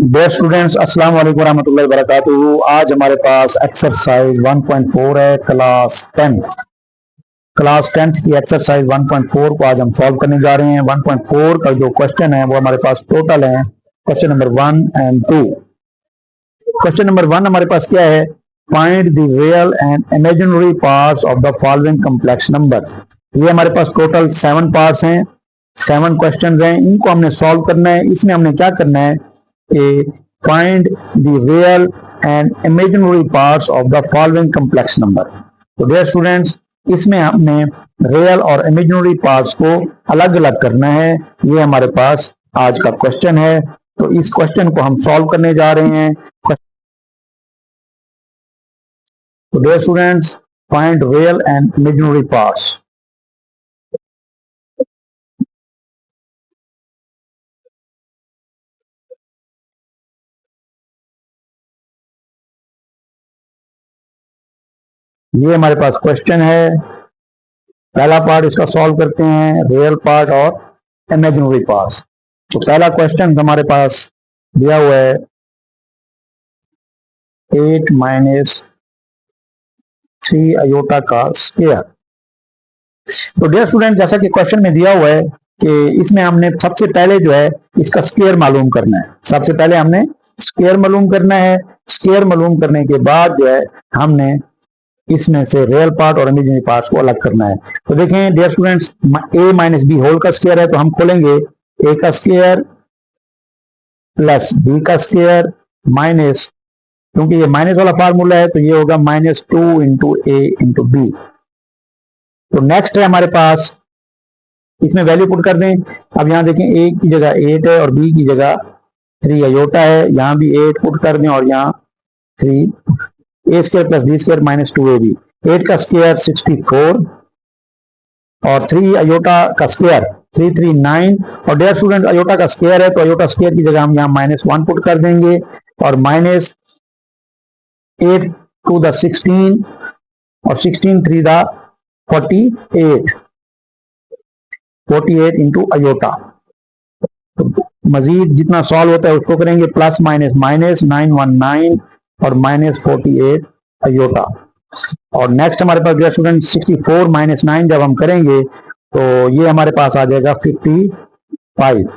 Dear students, अस्सलाम वालेकुम रहमतुल्लाहि वबरकातुहू। आज हमारे पास एक्सरसाइज 1.4 है, क्लास टेंथ की एक्सरसाइज 1.4 को आज हम सॉल्व करने जा रहे हैं। 1.4 का जो क्वेश्चन है वो हमारे पास टोटल है question number 1 and 2। Question number 1 हमारे पास क्या है? Find the real and imaginary parts of the following complex number. ये हमारे पास टोटल 7 पार्ट्स हैं, 7 क्वेश्चंस हैं, इनको हमने सॉल्व करना है। इसमें हमने क्या करना है कि find the real and imaginary parts of the following complex number. तो डियर स्टूडेंट्स, इसमें हमने रियल और इमेजिनरी पार्ट्स को अलग अलग करना है। ये हमारे पास आज का क्वेश्चन है, तो इस क्वेश्चन को हम सॉल्व करने जा रहे हैं। तो dear students, find real and imaginary parts. ये हमारे पास क्वेश्चन है। पहला पार्ट इसका सॉल्व करते हैं, रियल पार्ट और इमेजिनरी पार्ट। तो पहला क्वेश्चन हमारे पास दिया हुआ है 8 - 3 अयोटा का स्क्वायर। तो डियर स्टूडेंट, जैसा कि क्वेश्चन में दिया हुआ है कि इसमें हमने सबसे पहले जो है इसका स्क्वायर मालूम करना है। सबसे पहले हमने स्क्वायर मालूम करना है। स्क्वायर मालूम करने के बाद जो है हमने इसमें से रियल पार्ट और इमेजिनरी पार्ट्स को अलग करना है। तो देखें dear students, a - b whole का स्क्वायर है, तो हम खोलेंगे a का स्क्वायर प्लस b का स्क्वायर माइनस, क्योंकि ये माइनस वाला फार्मूला है तो ये होगा -2 इंटू a इंटू b। तो नेक्स्ट है हमारे पास, इसमें वैल्यू पुट कर दें। अब यहाँ देखें a की जगह 8 है और b की जगह 3 अयोटा है, यहाँ भी 8 पुट कर दें और यहाँ 3 a square plus b square minus 2ab। 8 का स्क्वायर 64 और 3 अयोटा का स्क्वायर 339। और डियर स्टूडेंट, अयोटा का स्क्वायर है तो अयोटा स्क्वायर की जगह हम यहाँ -1 पुट कर देंगे और माइनस 8 टू द 16 और 16 3 द 48 इंटू अयोटा। तो मजीद जितना सॉल्व होता है उसको करेंगे, प्लस माइनस माइनस 919 और -48 अयोटा। और नेक्स्ट हमारे पास डियर स्टूडेंट 64 - 9 जब हम करेंगे तो ये हमारे पास आ जाएगा 55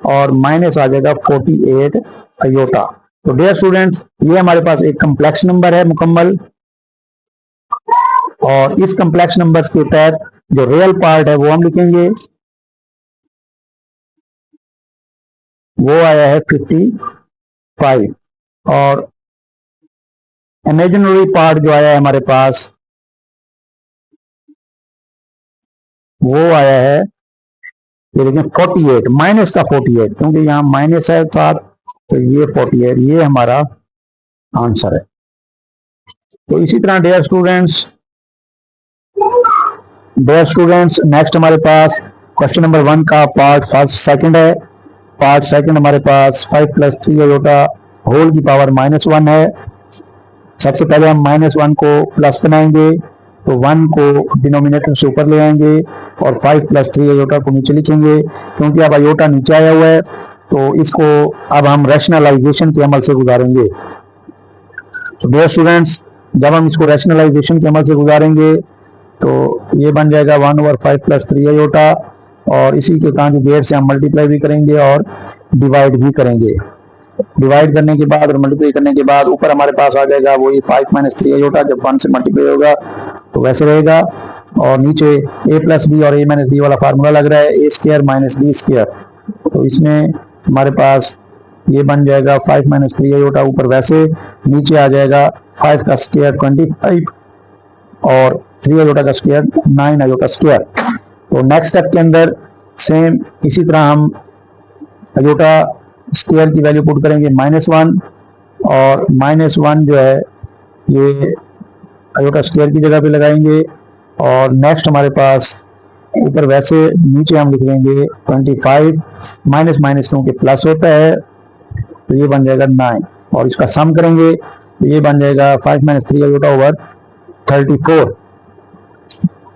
और माइनस आ जाएगा 48 अयोटा। तो डियर स्टूडेंट्स, ये हमारे पास एक कम्प्लेक्स नंबर है मुकम्मल, और इस कम्प्लेक्स नंबर के तहत जो रियल पार्ट है वो हम लिखेंगे, वो आया है 55 और इमेजिनरी पार्ट जो आया है हमारे पास वो आया है, ये देखें 48 माइनस का 48, क्योंकि यहाँ माइनस है साथ, तो ये 48 ये हमारा आंसर है। तो इसी तरह डियर स्टूडेंट्स नेक्स्ट हमारे पास क्वेश्चन नंबर 1 का पार्ट सेकंड है। पार्ट सेकंड हमारे पास 5 + 3 अयोटा होल की पावर -1 है। सबसे पहले हम -1 को प्लस बनाएंगे, तो 1 को डिनोमिनेटर से ऊपर ले आएंगे और 5 + 3 अयोटा को नीचे लिखेंगे। क्योंकि अब अयोटा नीचे आया हुआ है तो इसको अब हम रैशनलाइजेशन के अमल से गुजारेंगे। तो डियर स्टूडेंट्स, जब हम इसको रैशनलाइजेशन के अमल से गुजारेंगे तो ये बन जाएगा 1/5 + 3 अयोटा, और इसी के कॉन्जुगेट से हम मल्टीप्लाई भी करेंगे और डिवाइड भी करेंगे। डिवाइड करने के बाद और मल्टीप्लाई करने के बाद ऊपर हमारे पास आ जाएगा वही 5 - 3 अयोटा, जब 1 से मल्टीप्लाई होगा तो वैसे रहेगा। और नीचे a + b और a - b वाला फार्मूला लग रहा है, a square minus b square. तो इसमें हमारे पास ये बन जाएगा 5 - 3 अयोटा, ऊपर वैसे, नीचे आ जाएगा 5 का स्क्वायर 25 और 3 अयोटा का स्क्वायर 9 अयोटा स्क्वायर। तो नेक्स्ट स्टेप के अंदर सेम इसी तरह हम अयोटा स्क्वायर की वैल्यू पुट करेंगे -1, और -1 जो है ये अयोटा स्क्वायर की जगह पे लगाएंगे। और नेक्स्ट हमारे पास ऊपर वैसे, नीचे हम लिख लेंगे 25 माइनस क्योंकि प्लस होता है तो ये बन जाएगा 9, और इसका सम करेंगे तो ये बन जाएगा 5 - 3 अयोटा ओवर 34।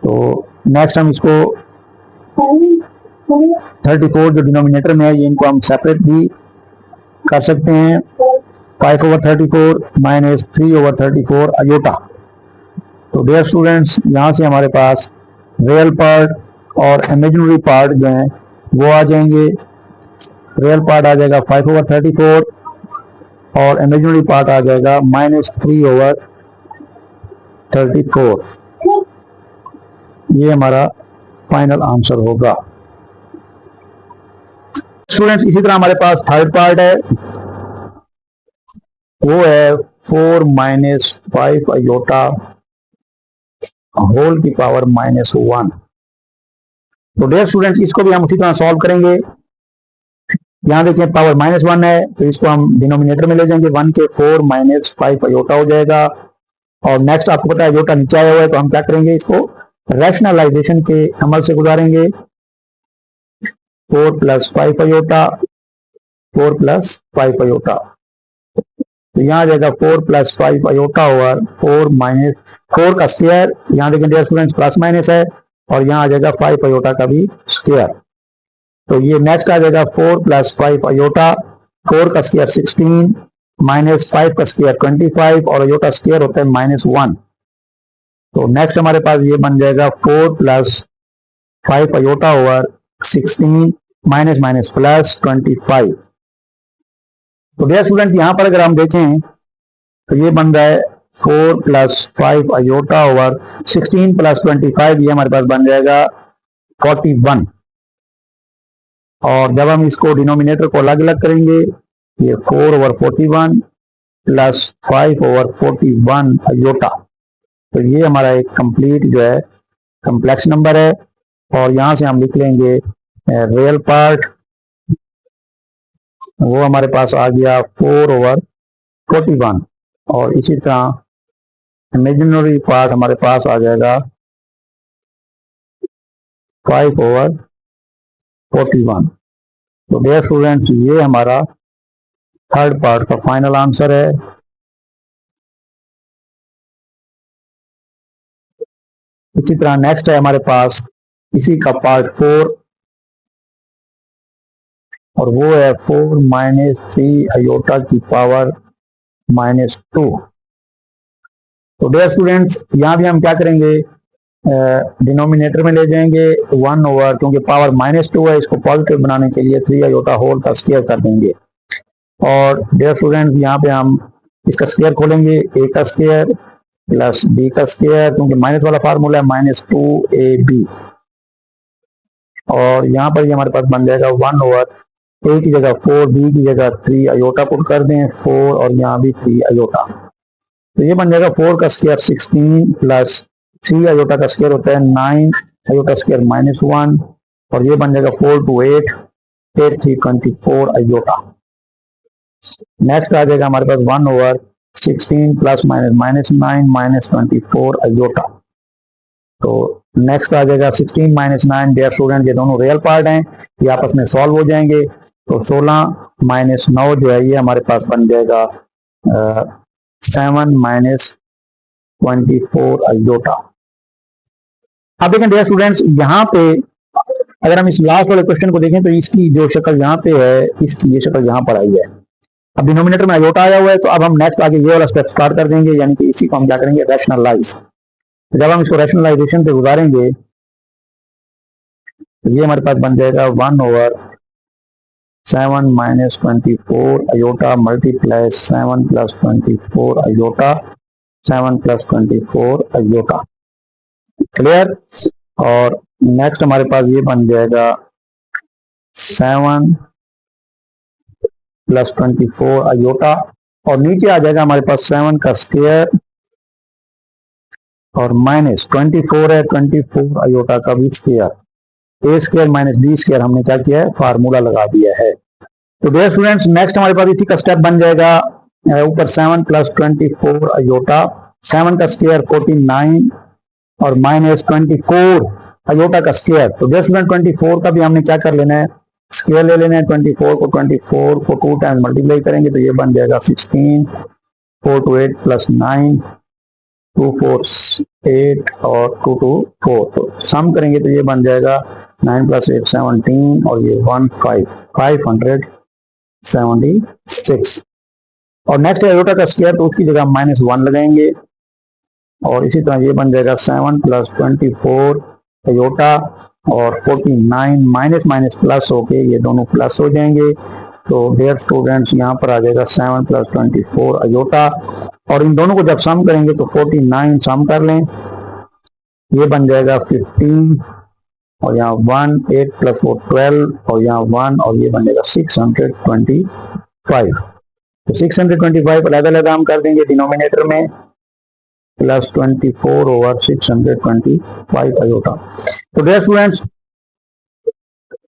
तो नेक्स्ट हम इसको 34 जो डिनोमिनेटर में है, ये इनको हम सेपरेट भी कर सकते हैं। 5/34 माइनस 3/34 अयोटा। तो डियर स्टूडेंट्स, यहाँ से हमारे पास रियल पार्ट और इमेजिनरी पार्ट जो हैं वो आ जाएंगे। रियल पार्ट आ जाएगा 5/34 और इमेजिनरी पार्ट आ जाएगा -3/34। ये हमारा फाइनल आंसर होगा। स्टूडेंट्स, इसी तरह हमारे पास थर्ड पार्ट है, वो है 4 - 5 अयोटा होल की पावर -1। तो डियर स्टूडेंट्स, इसको भी हम उसी तरह सॉल्व करेंगे। यहाँ देखिए पावर -1 है, तो इसको हम डिनोमिनेटर में ले जाएंगे। 1 के 4 - 5 अयोटा हो जाएगा। और नेक्स्ट आपको पता है अयोटा नीचे आया हुआ है, तो हम क्या करेंगे, इसको रैशनलाइजेशन के अमल से गुजारेंगे। 4 + 5 अयोटा, 4 + 5 अयोटा। तो यहाँ आ जाएगा 4 + 5 अयोटा ओवर 4 का स्क्वायर। यहाँ देखें डियर स्टूडेंट्स प्लस माइनस है, और यहाँ आ जाएगा 5 अयोटा का भी स्क्वायर। तो ये नेक्स्ट आ जाएगा 4 + 5 अयोटा। 4 का स्क्वायर 16 माइनस 5 का स्क्वायर 25, और अयोटा स्क्वायर होता है -1। तो नेक्स्ट हमारे पास ये बन जाएगा 4 + 5 iota over 16 minus minus plus 25। तो डियर स्टूडेंट, यहां पर अगर हम देखें तो ये बन रहा है 4 + 5 अयोटा ओवर 16 + 25, ये हमारे पास बन जाएगा 41। और जब हम इसको डिनोमिनेटर को अलग अलग करेंगे, ये 4/41 + 5/41 अयोटा। तो ये हमारा एक कंप्लीट जो है कम्प्लेक्स नंबर है। और यहां से हम लिख लेंगे रियल पार्ट, वो हमारे पास आ गया 4/41। और इसी तरह इमेजिनरी पार्ट हमारे पास आ जाएगा 5/41। तो डियर स्टूडेंट्स, ये हमारा थर्ड पार्ट का फाइनल आंसर है। इसी तरह नेक्स्ट है हमारे पास इसी का पार्ट 4, और वो है 4 - 3 अयोटा की पावर -2। तो डियर स्टूडेंट्स, यहां भी हम क्या करेंगे, डिनोमिनेटर में ले जाएंगे 1 ओवर, क्योंकि पावर -2 है, इसको पॉजिटिव बनाने के लिए 3 अयोटा होल का स्क्वायर कर देंगे। और डियर स्टूडेंट्स, यहाँ पे हम इसका स्क्वायर खोलेंगे, a का स्क्वायर प्लस b का स्क्वायर, क्योंकि माइनस वाला फार्मूला है -2ab। और यहाँ पर ये हमारे पास बन जाएगा 1 ओवर a की जगह 4, b की जगह 3 अयोटा पुट कर दें 4, और यहाँ भी 3 अयोटा। तो ये बन जाएगा 4 का स्क्वायर 16 प्लस 3 अयोटा का स्क्वायर होता है 9 अयोटा स्क्वायर -1, और ये बन जाएगा 4 to 8, 8 3 24 अयोटा। नेक्स्ट आ जाएगा हमारे पास 1 ओवर 16 प्लस माइनस -9 -24 अयोटा। तो नेक्स्ट आ जाएगा 16 - 9। डियर स्टूडेंट, ये दोनों रियल पार्ट हैं, ये आपस में सॉल्व हो जाएंगे। तो 16 - 9 जो है ये हमारे पास बन जाएगा 7 - 24 अयोटा। अब देखें डियर स्टूडेंट्स, यहाँ पे अगर हम इस लास्ट वाले क्वेश्चन को देखें तो इसकी जो शक्ल यहाँ पे है, इसकी ये शक्ल यहाँ पर आई है। अब डिनोमिनेटर में अयोटा आया हुआ है, तो अब हम नेक्स्ट आगे ये वाला स्टेप स्टार्ट कर देंगे, यानी कि इसी को हम क्या करेंगे, रैशनलाइज। जब हम इसको रैशनलाइजेशन पे गुजारेंगे तो ये हमारे पास बन जाएगा 1 over 7 - 24 iota multiply 7 + 24 iota, 7 + 24 iota. Clear. और नेक्स्ट हमारे पास ये बन जाएगा 7 + 24 अयोटा, और नीचे आ जाएगा हमारे पास 7 का स्क्वायर और -24 है 24 अयोटा का भी square. a square - b square हमने क्या किया है, फार्मूला लगा दिया है। तो डियर स्टूडेंट्स, नेक्स्ट हमारे पास इसी का स्टेप बन जाएगा ऊपर 7 + 24 अयोटा, 7 का स्क्वायर 49 और -24 अयोटा का स्क्वायर। तो डियर स्टूडेंट 24 का भी हमने क्या कर लेना है, स्क्वायर ले लेना है। 24 को 2 टाइम्स मल्टीप्लाई करेंगे तो ये बन जाएगा 16, 4 to 8 + 9, 2 4 8 और 2 2 4। तो सम करेंगे तो ये बन जाएगा 9 प्लस 8 17 और ये 576। और नेक्स्ट आयोटा का स्क्वायर, तो उसकी जगह -1 लगाएंगे और इसी तरह ये बन जाएगा 7 प्लस 24 आयोटा और 49 माइनस माइनस प्लस होके ये दोनों प्लस हो जाएंगे। तो डियर स्टूडेंट्स यहाँ पर आ जाएगा 7 प्लस 24 आयोटा और इन दोनों को जब सम करेंगे तो 49 सम कर लें, ये बन जाएगा 15 और यहाँ 1 8 प्लस 4 12 और यहाँ 1 और ये बन जाएगा 625। तो 625 अलग अलग हम कर देंगे डिनोमिनेटर में, प्लस 24 ओवर 625 आयोटा। तो डियर स्टूडेंट्स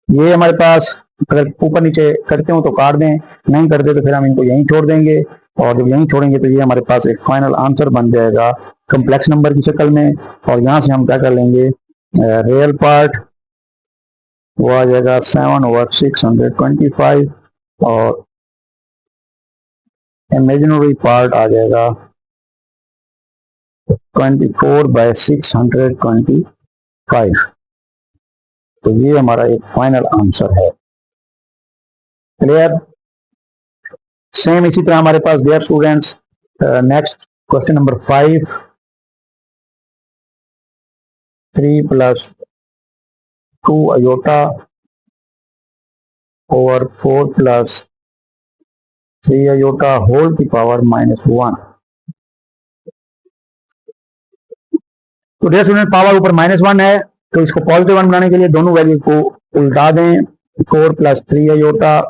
ये हमारे पास अगर ऊपर नीचे करते हो तो काट दें, नहीं करते तो फिर हम इनको यहीं छोड़ देंगे और जब यहीं छोड़ेंगे तो ये हमारे पास एक फाइनल आंसर बन जाएगा कम्प्लेक्स नंबर की शक्ल में। और यहाँ से हम क्या कर लेंगे, रियल पार्ट वो आ जाएगा 7 ओवर 625 और इमेजिनरी पार्ट आ जाएगा 24/625। तो ये हमारा एक फाइनल आंसर है। क्लियर? सेम इसी तरह हमारे पास dear students next question number 5, 3 plus 2 iota over 4 plus 3 iota whole की पावर -1। तो डियर स्टूडेंट पावर ऊपर -1 है तो इसको पॉजिटिव 1 बनाने के लिए दोनों वैल्यू को उल्टा दें, 4 प्लस 3 आयोटा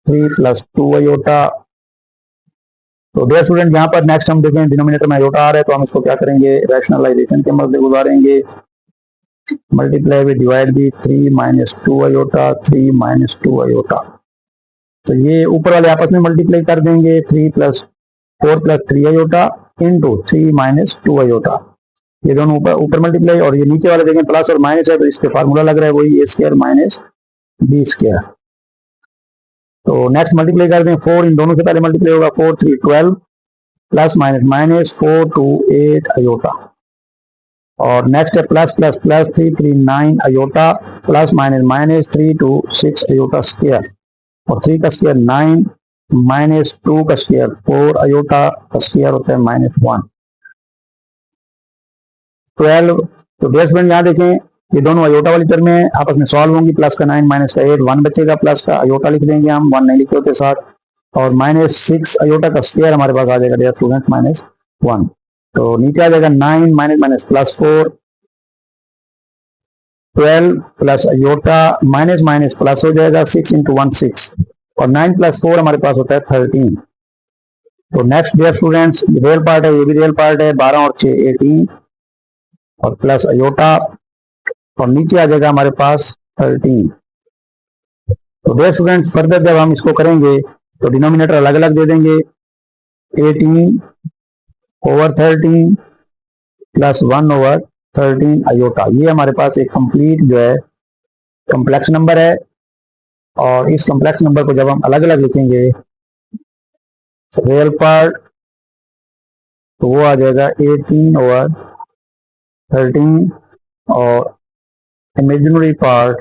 3 प्लस 2 आयोटा। तो डियर स्टूडेंट यहाँ पर नेक्स्ट हम देखें डिनोमिनेटर में आयोटा आ रहा है तो हम इसको क्या करेंगे, रैशनलाइजेशन के मदद से गुजारेंगे, मल्टीप्लाई विद डिवाइड भी 3 माइनस 2 आयोटा 3 माइनस 2 आयोटा। तो ये ऊपर वाले आपस में मल्टीप्लाई कर देंगे, 4 plus 3 iota into 3 minus 2 iota, ये दोनों ऊपर मल्टीप्लाई और ये नीचे वाले देखें प्लस और माइनस है तो इसके फार्मूला लग रहा है वही a² माइनस b²। तो नेक्स्ट मल्टीप्लाई कर दें, 4 इन दोनों से पहले मल्टीप्लाई होगा, 4 3 12 प्लस माइनस माइनस 4 2 8 आयोटा और नेक्स्ट है plus plus plus 3 3 9 iota plus minus minus 3 2 6 iota square और 3 का स्क्वायर 9 माइनस 2 का स्क्वायर 4 आयोटा का स्क्वायर होता है -1 12। तो डियर स्टूडेंट यहाँ देखें ये दोनों आयोटा वाली टर्म में आपस में सॉल्व होंगी, प्लस का 9 माइनस का 8 1 बचेगा, प्लस का आयोटा लिख देंगे हम, 1 नहीं लिखे होते साथ और -6 आयोटा का स्क्वायर हमारे पास आ जाएगा डियर स्टूडेंट -1। तो नीचे आ जाएगा 9 minus minus plus 4 12 plus iota minus minus plus हो जाएगा 6 इंटू 1 6 और 9 प्लस 4 हमारे पास होता है 13। तो next dear students real part है, ये भी रियल पार्ट है, 12 और 6 18 और प्लस आयोटा और नीचे आ जाएगा हमारे पास 13। तो डियर स्टूडेंट्स फर्दर जब हम इसको करेंगे तो डिनोमिनेटर अलग अलग दे देंगे, 18 ओवर 13 प्लस 1 ओवर 13 आयोटा, ये हमारे पास एक कंप्लीट जो है कॉम्प्लेक्स नंबर है। और इस कॉम्प्लेक्स नंबर को जब हम अलग अलग लिखेंगे रियल पार्ट तो वो आ जाएगा 18 ओवर 13 और इमेजिनरी पार्ट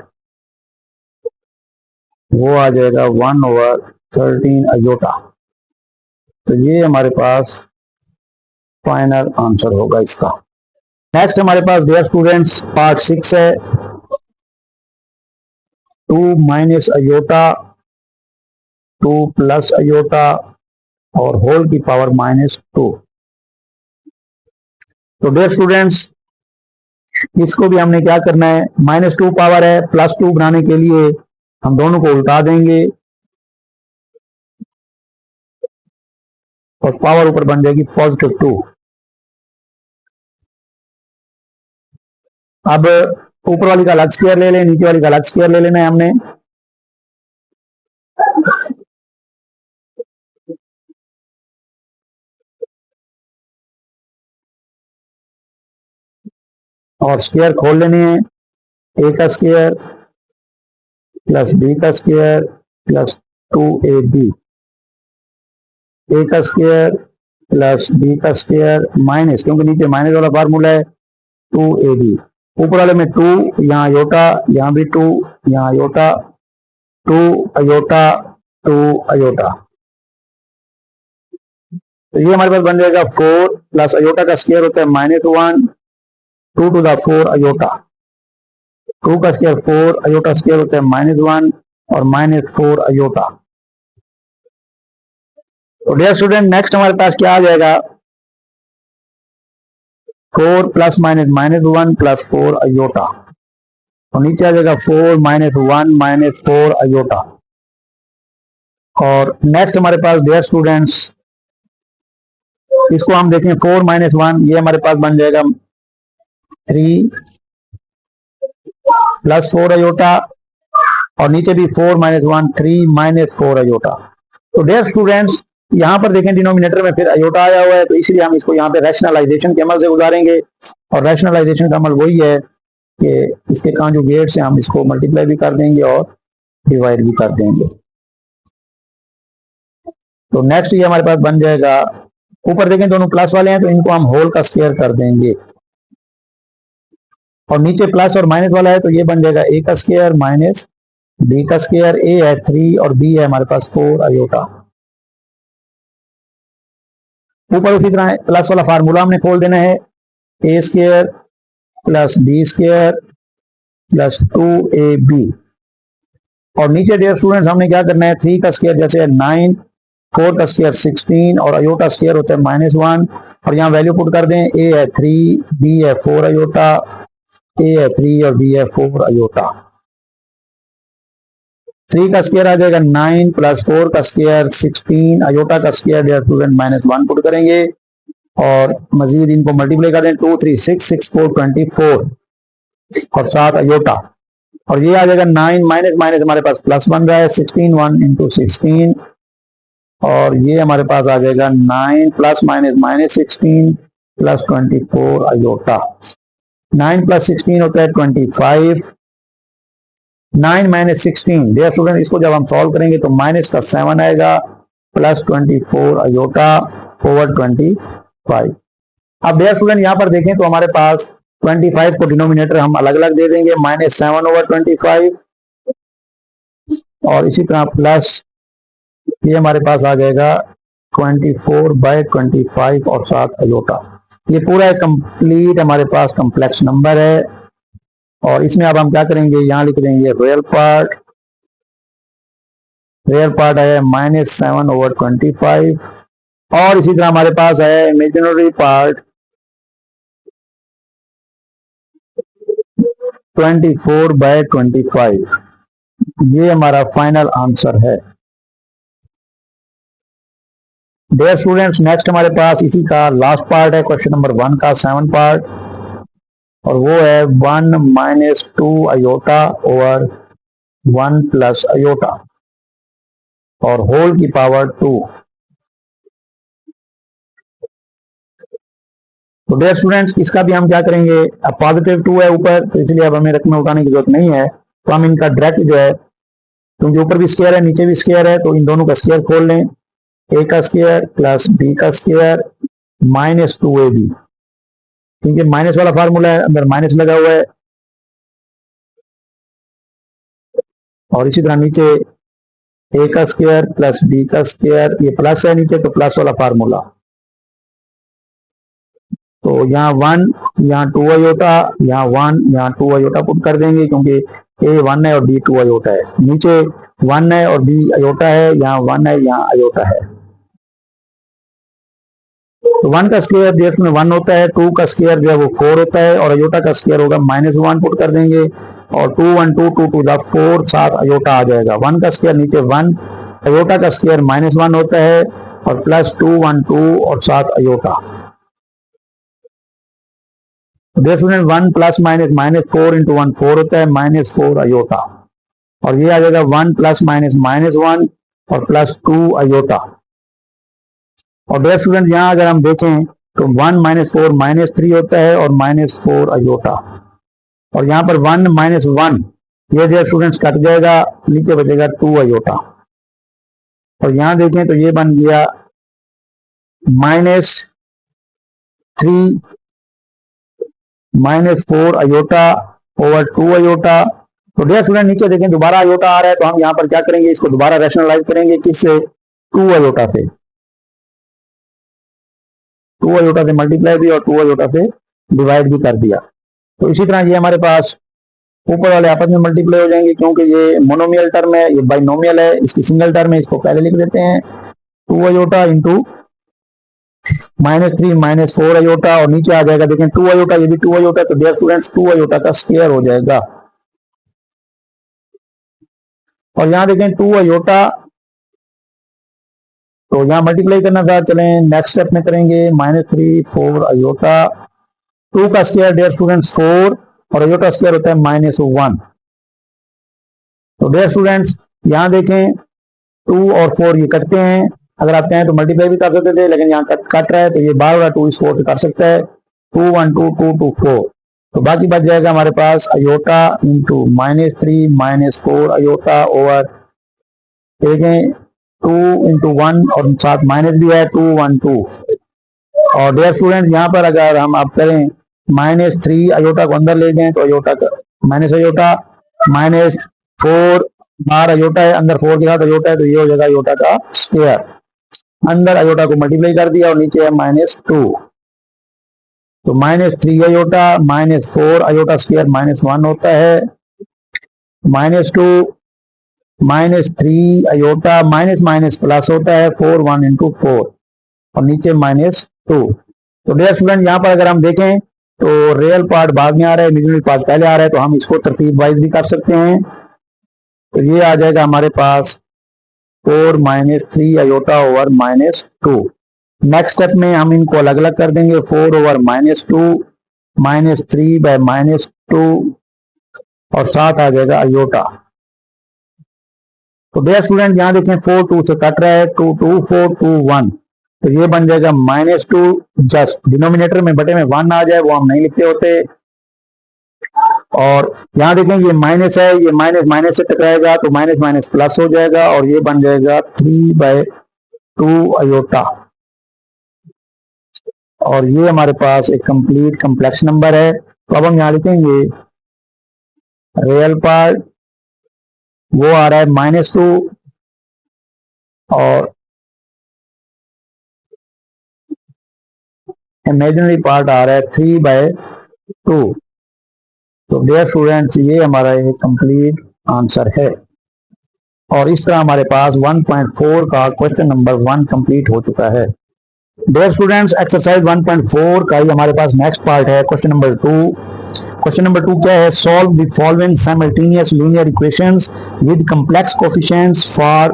वो आ जाएगा 1 ओवर 13 आयोटा। तो ये हमारे पास फाइनल आंसर होगा इसका। नेक्स्ट हमारे पास डियर स्टूडेंट्स पार्ट 6 है, 2 माइनस आयोटा 2 प्लस आयोटा और होल की पावर -2। तो डियर स्टूडेंट्स इसको भी हमने क्या करना है, -2 पावर है, +2 बनाने के लिए हम दोनों को उल्टा देंगे और पावर ऊपर बन जाएगी +2। अब ऊपर वाली का अलग स्क्वायर ले लें, नीचे वाली का अलग स्क्वायर ले लेना है हमने। और स्क्वायर खोल लेने हैं, a का स्क्वायर प्लस b का स्क्वायर प्लस 2ab, a का स्क्वायर प्लस b का स्क्वायर माइनस, क्योंकि नीचे माइनस वाला फार्मूला है 2ab ऊपर वाले में 2, यहाँ अयोटा, यहाँ भी 2, यहाँ अयोटा, 2 अयोटा, 2 अयोटा। तो ये हमारे पास बन जाएगा 4 प्लस अयोटा का स्क्वायर होता है -1, 2 टू द 4 अयोटा, 2 का स्क्वायर 4, अयोटा स्क्वायर होता है -1 और -4 अयोटा। तो डियर स्टूडेंट नेक्स्ट हमारे पास क्या आ जाएगा, 4 प्लस माइनस -1 प्लस 4 अयोटा, और नीचे आ जाएगा 4 -1 -4 अयोटा। और नेक्स्ट हमारे पास डियर स्टूडेंट्स, इसको हम देखें 4 -1, ये हमारे पास बन जाएगा 3 प्लस 4 अयोटा, और नीचे भी 4 -1 3 -4 अयोटा। तो डियर स्टूडेंट्स यहाँ पर देखें डिनोमिनेटर में फिर अयोटा आया हुआ है, तो इसलिए हम इसको यहाँ पे रैशनलाइजेशन के अमल से गुजारेंगे। और रैशनलाइजेशन का अमल वही है कि इसके कॉन्जुगेट से हम इसको मल्टीप्लाई भी कर देंगे और डिवाइड भी कर देंगे। तो नेक्स्ट ये हमारे पास बन जाएगा, ऊपर देखें दोनों प्लस वाले हैं तो इनको हम होल का स्क्वायर कर देंगे, और नीचे प्लस और माइनस वाला है तो ये बन जाएगा a का स्क्वायर माइनस b का स्क्वायर। a है 3 और b है हमारे पास 4 अयोटा। ऊपर उसी तरह प्लस वाला फार्मूला हमने खोल देना है, a square plus b square plus 2ab। और नीचे डियर स्टूडेंट्स हमने क्या करना है, 3 का स्क्वायर जैसे है 9, 4 का स्क्वायर 16 और अयोटा स्क्वायर होता है -1, और यहाँ वैल्यू पुट कर दें, a है 3, b है 4 अयोटा, a है 3 और b है 4 अयोटा। 3 का स्क्वायर आ जाएगा 9 प्लस 4 का स्क्वायर 16, अयोटा का स्क्वायर डियर स्टूडेंट -1 पुट करेंगे, और मजीद इनको मल्टीप्लाई कर दें, 2 3 6 6 4 24 और 7 अयोटा। और ये आ जाएगा 9 माइनस माइनस हमारे पास प्लस बन रहा है, 16 1 इंटू 16, और ये हमारे पास आ जाएगा 9 plus minus -16 plus 24 iota. 9 plus 16 होता है 25, 9 माइनस 16 डियर स्टूडेंट, इसको जब हम सॉल्व करेंगे तो माइनस का 7 आएगा प्लस 24 अयोटा ओवर 25। अब डियर स्टूडेंट यहाँ पर देखें तो हमारे पास 25 को डिनोमिनेटर हम अलग अलग दे देंगे, -7 ओवर 25, और इसी तरह प्लस ये हमारे पास आ जाएगा 24/25 और 7 अयोटा। ये पूरा कंप्लीट हमारे पास कॉम्प्लेक्स नंबर है, और इसमें अब हम क्या करेंगे, यहाँ लिख देंगे रियल पार्ट है -7 ओवर 25, और इसी तरह हमारे पास है इमेजिनरी पार्ट 24/25। ये हमारा फाइनल आंसर है। डियर स्टूडेंट्स नेक्स्ट हमारे पास इसी का लास्ट पार्ट है, क्वेश्चन नंबर 1 का 7 पार्ट, और वो है 1 - 2 अयोटा ओवर 1 प्लस अयोटा और होल की पावर 2। तो डियर स्टूडेंट्स इसका भी हम क्या करेंगे, अब पॉजिटिव 2 है ऊपर, तो इसलिए अब हमें रकम उठाने की जरूरत नहीं है, तो हम इनका डायरेक्ट जो है, क्योंकि ऊपर भी स्क्वायर है नीचे भी स्क्वायर है, तो इन दोनों का स्क्वायर खोल लें, a का स्क्वायर प्लस b का स्क्वायर -2ab, क्योंकि माइनस वाला फार्मूला है, अंदर माइनस लगा हुआ है, और इसी तरह नीचे a का स्क्वायर प्लस b का स्क्वायर, ये प्लस है नीचे तो प्लस वाला फार्मूला, तो यहाँ 1 यहाँ 2 अयोटा, यहाँ 1 यहाँ 2 अयोटा पुट कर देंगे, क्योंकि a 1 है और b 2 अयोटा है, नीचे 1 है और b अयोटा है, यहाँ 1 है यहाँ अयोटा है। तो 1 का स्क्वायर देश में 1 होता है, 2 का स्क्वायर जो है वो 4 होता है, और अयोटा का स्क्वायर होगा -1 पुट कर देंगे, और 2 1 2 2 टू द 4 7 अयोटा आ जाएगा। 1 का स्क्वायर नीचे 1, अयोटा का स्क्वायर -1 होता है, और प्लस 2 1 2 और 7 अयोटा। देश में 1 प्लस माइनस -4 इंटू 1 4 होता है, -4 अयोटा, और ये आ जाएगा 1 प्लस माइनस -1 और प्लस 2 अयोटा। और डियर स्टूडेंट यहाँ अगर हम देखें तो 1 - 4 -3 होता है और -4 अयोटा, और यहाँ पर 1 - 1 ये डियर स्टूडेंट्स कट जाएगा, नीचे बचेगा 2 अयोटा, और यहाँ देखें तो ये बन गया -3 -4 अयोटा ओवर 2 अयोटा। तो डियर स्टूडेंट नीचे देखें दोबारा अयोटा आ रहा है, तो हम यहाँ पर क्या करेंगे, इसको दोबारा रैशनलाइज करेंगे, किससे, 2 अयोटा से। 2 अयोटा से मल्टीप्लाई भी और 2 अयोटा से डिवाइड भी कर दिया। तो इसी तरह ये हमारे पास ऊपर वाले आपस में मल्टीप्लाई हो जाएंगे, क्योंकि ये मोनोमियल टर्म है, ये बाइनोमियल है, इसकी सिंगल टर्म है, इसको पहले लिख देते हैं 2 अयोटा इंटू -3 -4 अयोटा, और नीचे आ जाएगा देखें 2 अयोटा, ये भी 2 अयोटा, तो डियर स्टूडेंट्स 2 अयोटा का स्क्वायर हो जाएगा। और यहां देखें 2 अयोटा, तो यहां मल्टीप्लाई करना था, चलें नेक्स्ट स्टेप में करेंगे, -3 4 अयोटा, 2 का स्क्वायर डियर स्टूडेंट्स 4 और अयोटा स्क्वायर होता है -1। तो डियर स्टूडेंट्स यहां देखें 2 और 4 ये कटते हैं, अगर आप चाहें तो मल्टीप्लाई भी कर सकते थे, लेकिन यहाँ कट रहा है तो ये बार बार 2 इस 4 से कर सकता है, 2 1 2 2 2 4। तो बाकी बच जाएगा हमारे पास अयोटा इंटू -3 -4 अयोटा ओवर देखें 2 इंटू 1 और साथ माइनस भी है 2 1 2। और डियर स्टूडेंट यहाँ पर अगर हम आप करें -3 अयोटा को अंदर ले जाएं तो अयोटा का माइनस अयोटा -4 बाहर अयोटा है, अंदर 4 के साथ अयोटा है, तो ये हो जाएगा अयोटा का स्क्वायर। अंदर अयोटा को मल्टीप्लाई कर दिया और नीचे है -2, तो -3 अयोटा -4 अयोटा स्क्वायर -1 होता है, -2 -3 अयोटा माइनस माइनस प्लस होता है 4 1 इंटू 4 और नीचे -2। तो डियर स्टूडेंट यहाँ पर अगर हम देखें तो रियल पार्ट बाद में आ रहा है, इमेजिनरी पार्ट पहले आ रहा है, तो हम इसको तरतीब वाइज भी कर सकते हैं। तो ये आ जाएगा हमारे पास 4 -3 अयोटा ओवर -2। नेक्स्ट स्टेप में हम इनको अलग अलग कर देंगे, 4 ओवर -2 -3 बाय -2 और साथ आ जाएगा अयोटा। तो डियर स्टूडेंट यहाँ देखें 4 2 से कट रहा है, 2 2 4 2 1, तो ये बन जाएगा -2, जस्ट डिनोमिनेटर में बटे में 1 आ जाए, वो हम नहीं लिखते होते। और यहाँ देखें ये माइनस है, ये माइनस माइनस से टकराएगा तो माइनस माइनस प्लस हो जाएगा और ये बन जाएगा 3/2 अयोटा। और ये हमारे पास एक कंप्लीट कम्प्लेक्स नंबर है। तो अब हम यहाँ लिखेंगे रियल पार्ट वो आ रहा है -2 और इमेजिनरी पार्ट आ रहा है 3/2। तो डियर स्टूडेंट्स ये हमारा एक कंप्लीट आंसर है। और इस तरह हमारे पास 1.4 का क्वेश्चन नंबर 1 कंप्लीट हो चुका है। डियर स्टूडेंट्स एक्सरसाइज 1.4 का ही हमारे पास नेक्स्ट पार्ट है, क्वेश्चन नंबर 2। क्वेश्चन नंबर 2 क्या है, solve the following simultaneous linear equations with complex coefficients for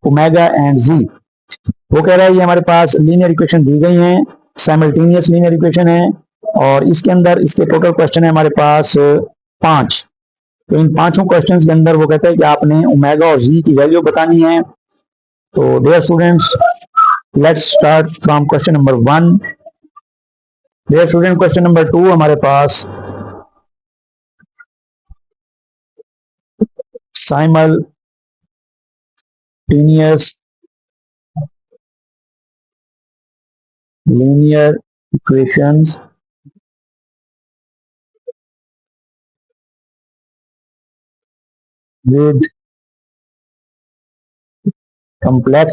omega and z. वो कह रहा है ये हमारे पास लीनियर इक्वेशन दी गई हैं, साइमल्टेनियस लीनियर इक्वेशन है और इसके अंदर इसके टोटल क्वेश्चन है हमारे पास 5। तो इन पांचों क्वेश्चन के अंदर वो कहते हैं कि आपने ओमेगा और जी की वैल्यू बतानी है। तो dear students let's start from question number 1। Dear student question number 2 हमारे पास simultaneous linear equations with complex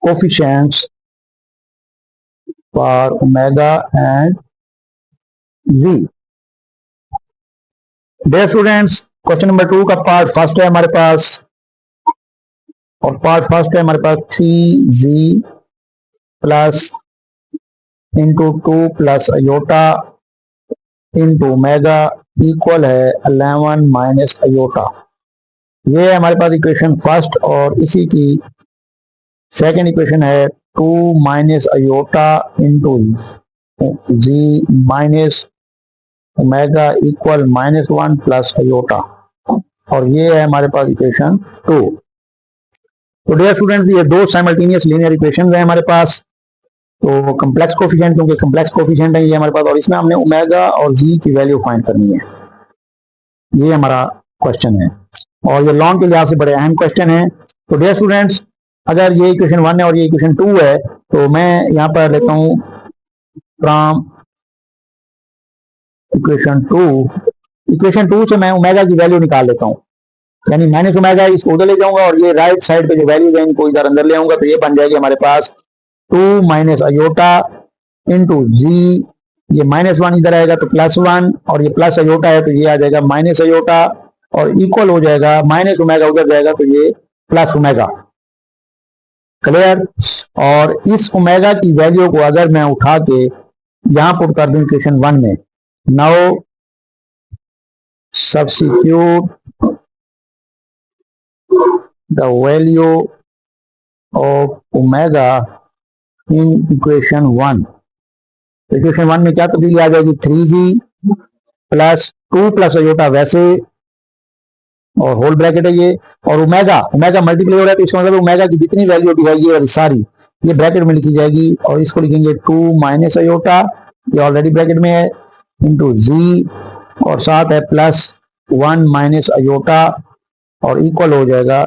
coefficients for omega and z। Dear students question number 2 का पार्ट फर्स्ट है हमारे पास और पार्ट फर्स्ट है हमारे पास 3z plus into 2 plus iota into omega equal है 11 minus iota. ये है हमारे पास इक्वेशन फर्स्ट और इसी की सेकंड इक्वेशन है 2 minus iota into z minus omega equal -1 plus iota और ये है हमारे पास इक्वेशन 2। तो डियर स्टूडेंट्स ये दो साइमल्टेनियस लीनियर इक्वेशंस हैं हमारे पास। तो कम्प्लेक्स कोफिशिएंट क्योंकि कम्प्लेक्स कोफिशिएंट है ये हमारे पास और इसमें हमने ओमेगा और जी की वैल्यू फाइंड करनी है। ये हमारा क्वेश्चन है और ये लॉन्ग के लिहाज से बड़े अहम क्वेश्चन है। तो डियर स्टूडेंट्स अगर ये इक्वेशन 1 है और ये इक्वेशन 2 है तो मैं यहाँ पर लेता हूँ फ्रॉम इक्वेशन 2 से मैं ओमेगा की वैल्यू निकाल लेता हूँ, यानी माइनस ओमेगा इसको उधर ले जाऊंगा और ये राइट साइड पे जो वैल्यू है इनको इधर अंदर ले आऊंगा, तो ये बन जाएगी हमारे पास 2 माइनस अयोटा इंटू जी, ये -1 इधर आएगा तो +1 और ये प्लस अयोटा है तो ये आ जाएगा माइनस अयोटा और इक्वल हो जाएगा माइनस ओमेगा उधर जाएगा तो ये प्लस ओमेगा। क्लियर। और इस ओमेगा की वैल्यू को अगर मैं उठा के यहां पुट कर दूं इक्वेशन 1 में, now substitute the value of omega in equation 1। Equation 1 में क्या तब्दीली आ जाएगी, 3g प्लस 2 प्लस अयोटा वैसे और होल ब्रैकेट है ये, और ओमेगा मल्टीप्लाई हो रहा है तो इसका मतलब ओमेगा की जितनी वैल्यू है ये वाली सारी ये ब्रैकेट में लिखी जाएगी और इसको लिखेंगे 2 माइनस अयोटा, ये ऑलरेडी ब्रैकेट में है, इंटू जी और साथ है +1 माइनस अयोटा और इक्वल हो जाएगा।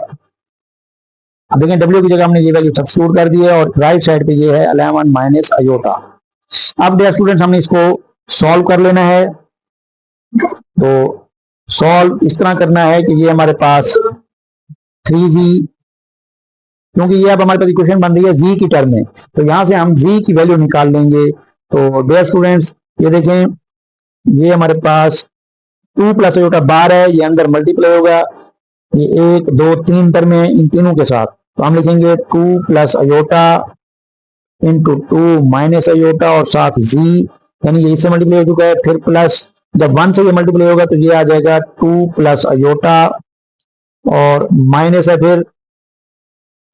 अब देखें डब्ल्यू की जगह हमने ये वैल्यू सब्स्टिट्यूट कर दी है और राइट साइड पे ये है 11 माइनस अयोटा। अब डियर स्टूडेंट्स हमने इसको सॉल्व कर लेना है, तो सॉल्व इस तरह करना है कि ये हमारे पास 3g, क्योंकि ये अब हमारे पास इक्वेशन बन रही है z की टर्म में, तो यहां से हम z की वैल्यू निकाल लेंगे। तो डियर स्टूडेंट्स ये देखें, ये हमारे पास 2 प्लस अयोटा बार है, ये अंदर मल्टीप्लाई होगा, ये 1 2 3 टर्म है इन तीनों के साथ, तो हम लिखेंगे 2 plus iota into 2 minus iota और साथ z, यानी ये इससे मल्टीप्लाई हो चुका है, फिर प्लस जब 1 से ये मल्टीप्लाई होगा तो ये आ जाएगा 2 प्लस अयोटा और माइनस है फिर,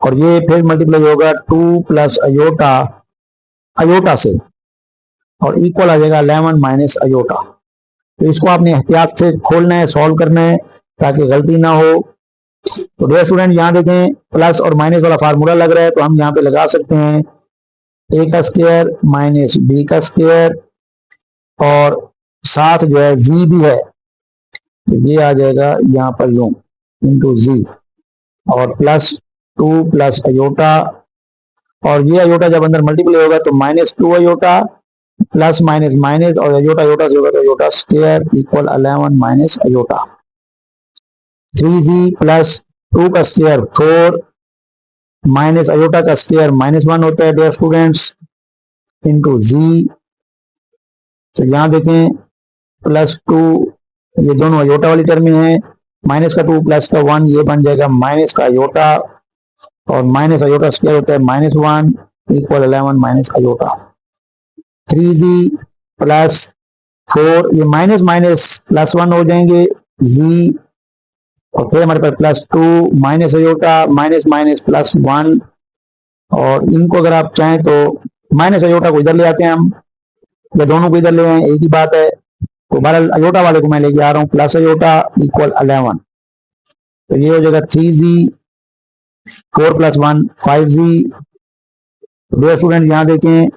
और ये फिर मल्टीप्लाई होगा 2 प्लस अयोटा से और इक्वल आ जाएगा 11 माइनस अयोटा। तो इसको आपने एहतियात से खोलना है, सॉल्व करना है ताकि गलती ना हो। तो डियर स्टूडेंट यहाँ देखें प्लस और माइनस वाला फार्मूला लग रहा है, तो हम यहाँ पे लगा सकते हैं a का स्क्वायर माइनस b का स्क्वायर और साथ जो है z भी है, तो ये आ जाएगा यहाँ पर यूं इंटू z और +2 प्लस अयोटा, और ये अयोटा जब अंदर मल्टीप्लाई होगा तो -2 अयोटा प्लस माइनस माइनस और अयोटा अयोटा से होगा तो iota square equal 11 minus iota. 3g plus 2 का स्क्वायर 4 माइनस अयोटा का स्क्वायर -1 होता है डियर स्टूडेंट्स इंटू जी। तो यहाँ देखें +2 ये दोनों अयोटा वाली टर्म में है, माइनस का 2 प्लस का 1 ये बन जाएगा माइनस का अयोटा और माइनस अयोटा स्क्वायर होता है -1 equal 11 minus iota. 3g plus 4 ये माइनस माइनस +1 हो जाएंगे जी, और फिर हमारे पास +2 माइनस अयोटा माइनस माइनस +1, और इनको अगर आप चाहें तो माइनस अयोटा को इधर ले आते हैं हम, या दोनों को इधर ले आए एक ही बात है, तो बहरहाल अयोटा वाले को मैं लेके आ रहा हूँ प्लस अयोटा इक्वल 11, तो ये हो जाएगा 3g 4 + 1 5g। डियर स्टूडेंट यहाँ देखें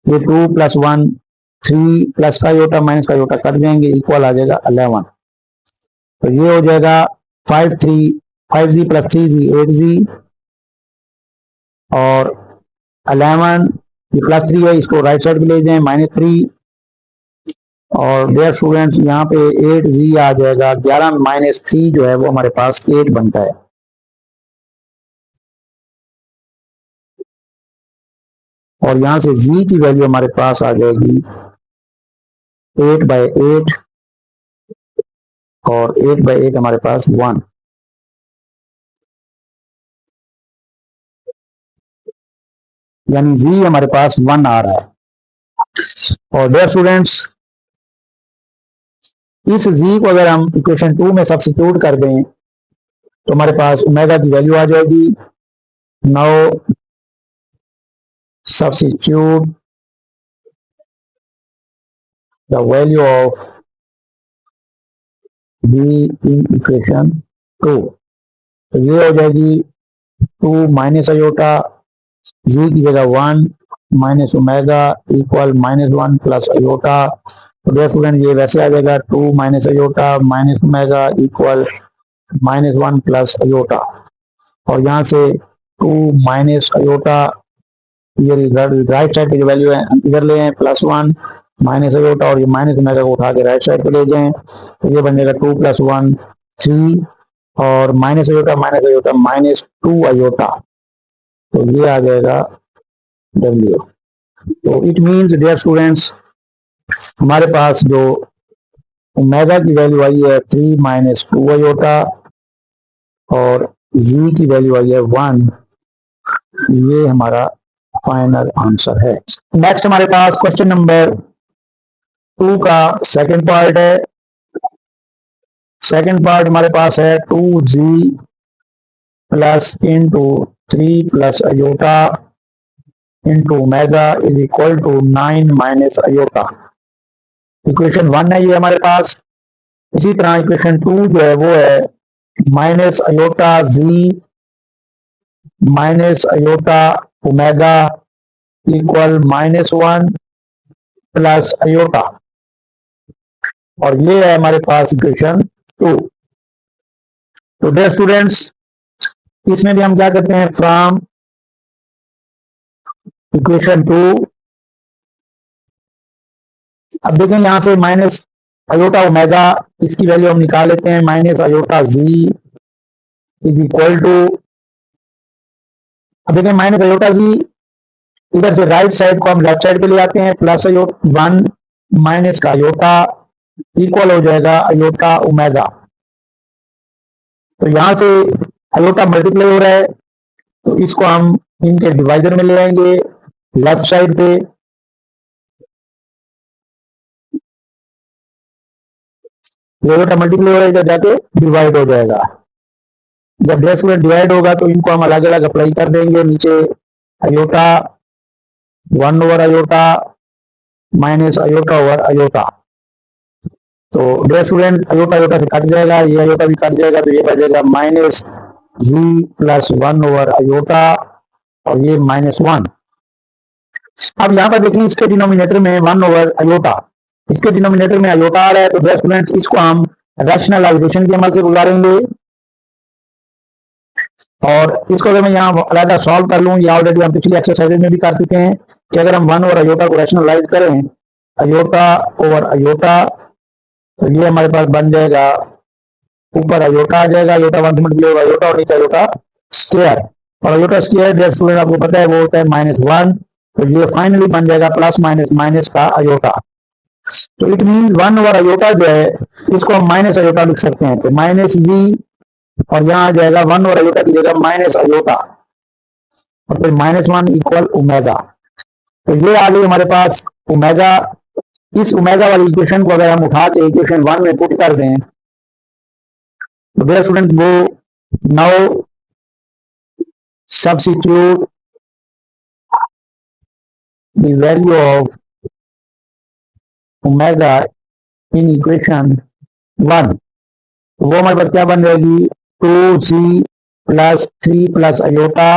ये 2 + 1 3 प्लस का अयोटा माइनस का अयोटा कट जाएंगे इक्वल आ जाएगा 11, तो ये हो जाएगा 5g प्लस 3g 8g और 11 ये +3 है, इसको राइट साइड पे ले जाएं -3, और डियर स्टूडेंट्स यहाँ पे 8g आ जाएगा, 11 माइनस 3 जो है वो हमारे पास 8 बनता है। और यहां से g की वैल्यू हमारे पास आ जाएगी 8/8 और 8/8 हमारे पास 1, यानी g हमारे पास 1 आ रहा है। और डियर स्टूडेंट्स इस g को अगर हम इक्वेशन 2 में सब्स्टिट्यूट कर दें तो हमारे पास ओमेगा की वैल्यू आ जाएगी। Now substitute the value of g in equation 2, तो ये हो जाएगी 2 माइनस अयोटा g की जगह 1 minus omega equal -1 plus aorta. तो डियर स्टूडेंट ये वैसे आ जाएगा 2 minus aorta minus omega equal -1 plus iota, और यहाँ से 2 माइनस अयोटा, ये राइट साइड की जो वैल्यू है इधर ले आए, +1 माइनस अयोटा, और ये माइनस ओमेगा को उठा के राइट साइड पे ले जाएं, तो ये बन जाएगा 2 + 1 3, और माइनस अयोटा -2 अयोटा, तो ये आ जाएगा W। तो इट मीन्स डियर स्टूडेंट्स, हमारे पास जो ओमेगा की वैल्यू आई है 3 - 2 अयोटा, और जी की वैल्यू आई है 1, ये हमारा फाइनल आंसर है। नेक्स्ट हमारे पास क्वेश्चन नंबर 2 का सेकंड पार्ट है। सेकंड पार्ट हमारे पास है 2g plus into 3 plus iota into omega is equal to 9 minus iota. Equation 1 है ये हमारे पास। इसी तरह इक्वेशन 2 जो है वो है minus iota z minus iota omega equal -1 plus iota, और ये है हमारे पास इक्वेशन 2। तो डियर स्टूडेंट्स, इसमें भी हम क्या करते हैं, फ्रॉम इक्वेशन 2, अब देखें यहां से माइनस अयोटा ओमेगा, इसकी वैल्यू हम निकाल लेते हैं, minus iota g is equal to, अब देखें माइनस अयोटा जी, इधर से राइट साइड को हम लेफ्ट साइड पे ले आते हैं, प्लस अयोटा 1 माइनस का अयोटा इक्वल हो जाएगा अयोटा ओमेगा। तो यहां से अयोटा मल्टीप्लाई हो रहा है, तो इसको हम इनके डिवाइजर में ले आएंगे लेफ्ट साइड पे, अयोटा मल्टीप्लाई हो रहा है, इधर जाके डिवाइड हो जाएगा। जब डिवाइड होगा तो इनको हम अलग अलग अप्लाई कर देंगे, नीचे iota 1 over iota minus iota over iota. तो डियर स्टूडेंट, अयोटा अयोटा से कट जाएगा, ये अयोटा भी कट जाएगा, तो ये बचेगा minus g plus 1 over iota, और ये -1। अब यहाँ पर देखिए इसके डिनोमिनेटर में 1 ओवर अयोटा, इसके डिनोमिनेटर में अयोटा आ रहा है, तो डियर स्टूडेंट्स इसको हम रैशनलाइजेशन के अमल से गुजारेंगे, और इसको अगर मैं यहाँ अलग सॉल्व कर लूँ, या ऑलरेडी हम पिछली एक्सरसाइज में भी कर चुके हैं कि अगर हम 1 ओवर अयोटा को रैशनलाइज करें, अयोटा ओवर अयोटा, तो ये हमारे पास बन जाएगा, ऊपर अयोटा आ जाएगा, अयोटा 1 से मल्टीप्लाई होगा अयोटा, और नीचे अयोटा स्क्वायर, और अयोटा स्क्वायर डियर स्टूडेंट आपको पता है वो होता है -1, तो ये फाइनली बन जाएगा प्लस माइनस माइनस का अयोटा। तो इट मीन 1 ओवर अयोटा जो है इसको हम माइनस अयोटा लिख सकते हैं, तो माइनस जी, और यहाँ आ जाएगा 1 ओवर अयोटा की जगह माइनस अयोटा, और फिर -1 इक्वल ओमेगा। तो ये आ गई हमारे पास ओमेगा। इस ओमेगा वाली इक्वेशन को अगर हम उठा के इक्वेशन 1 में पुट कर दें, तो डियर स्टूडेंट वो now substitute the value of omega in equation 1, वो हमारे पास क्या बन जाएगी, 2g plus 3 plus aorta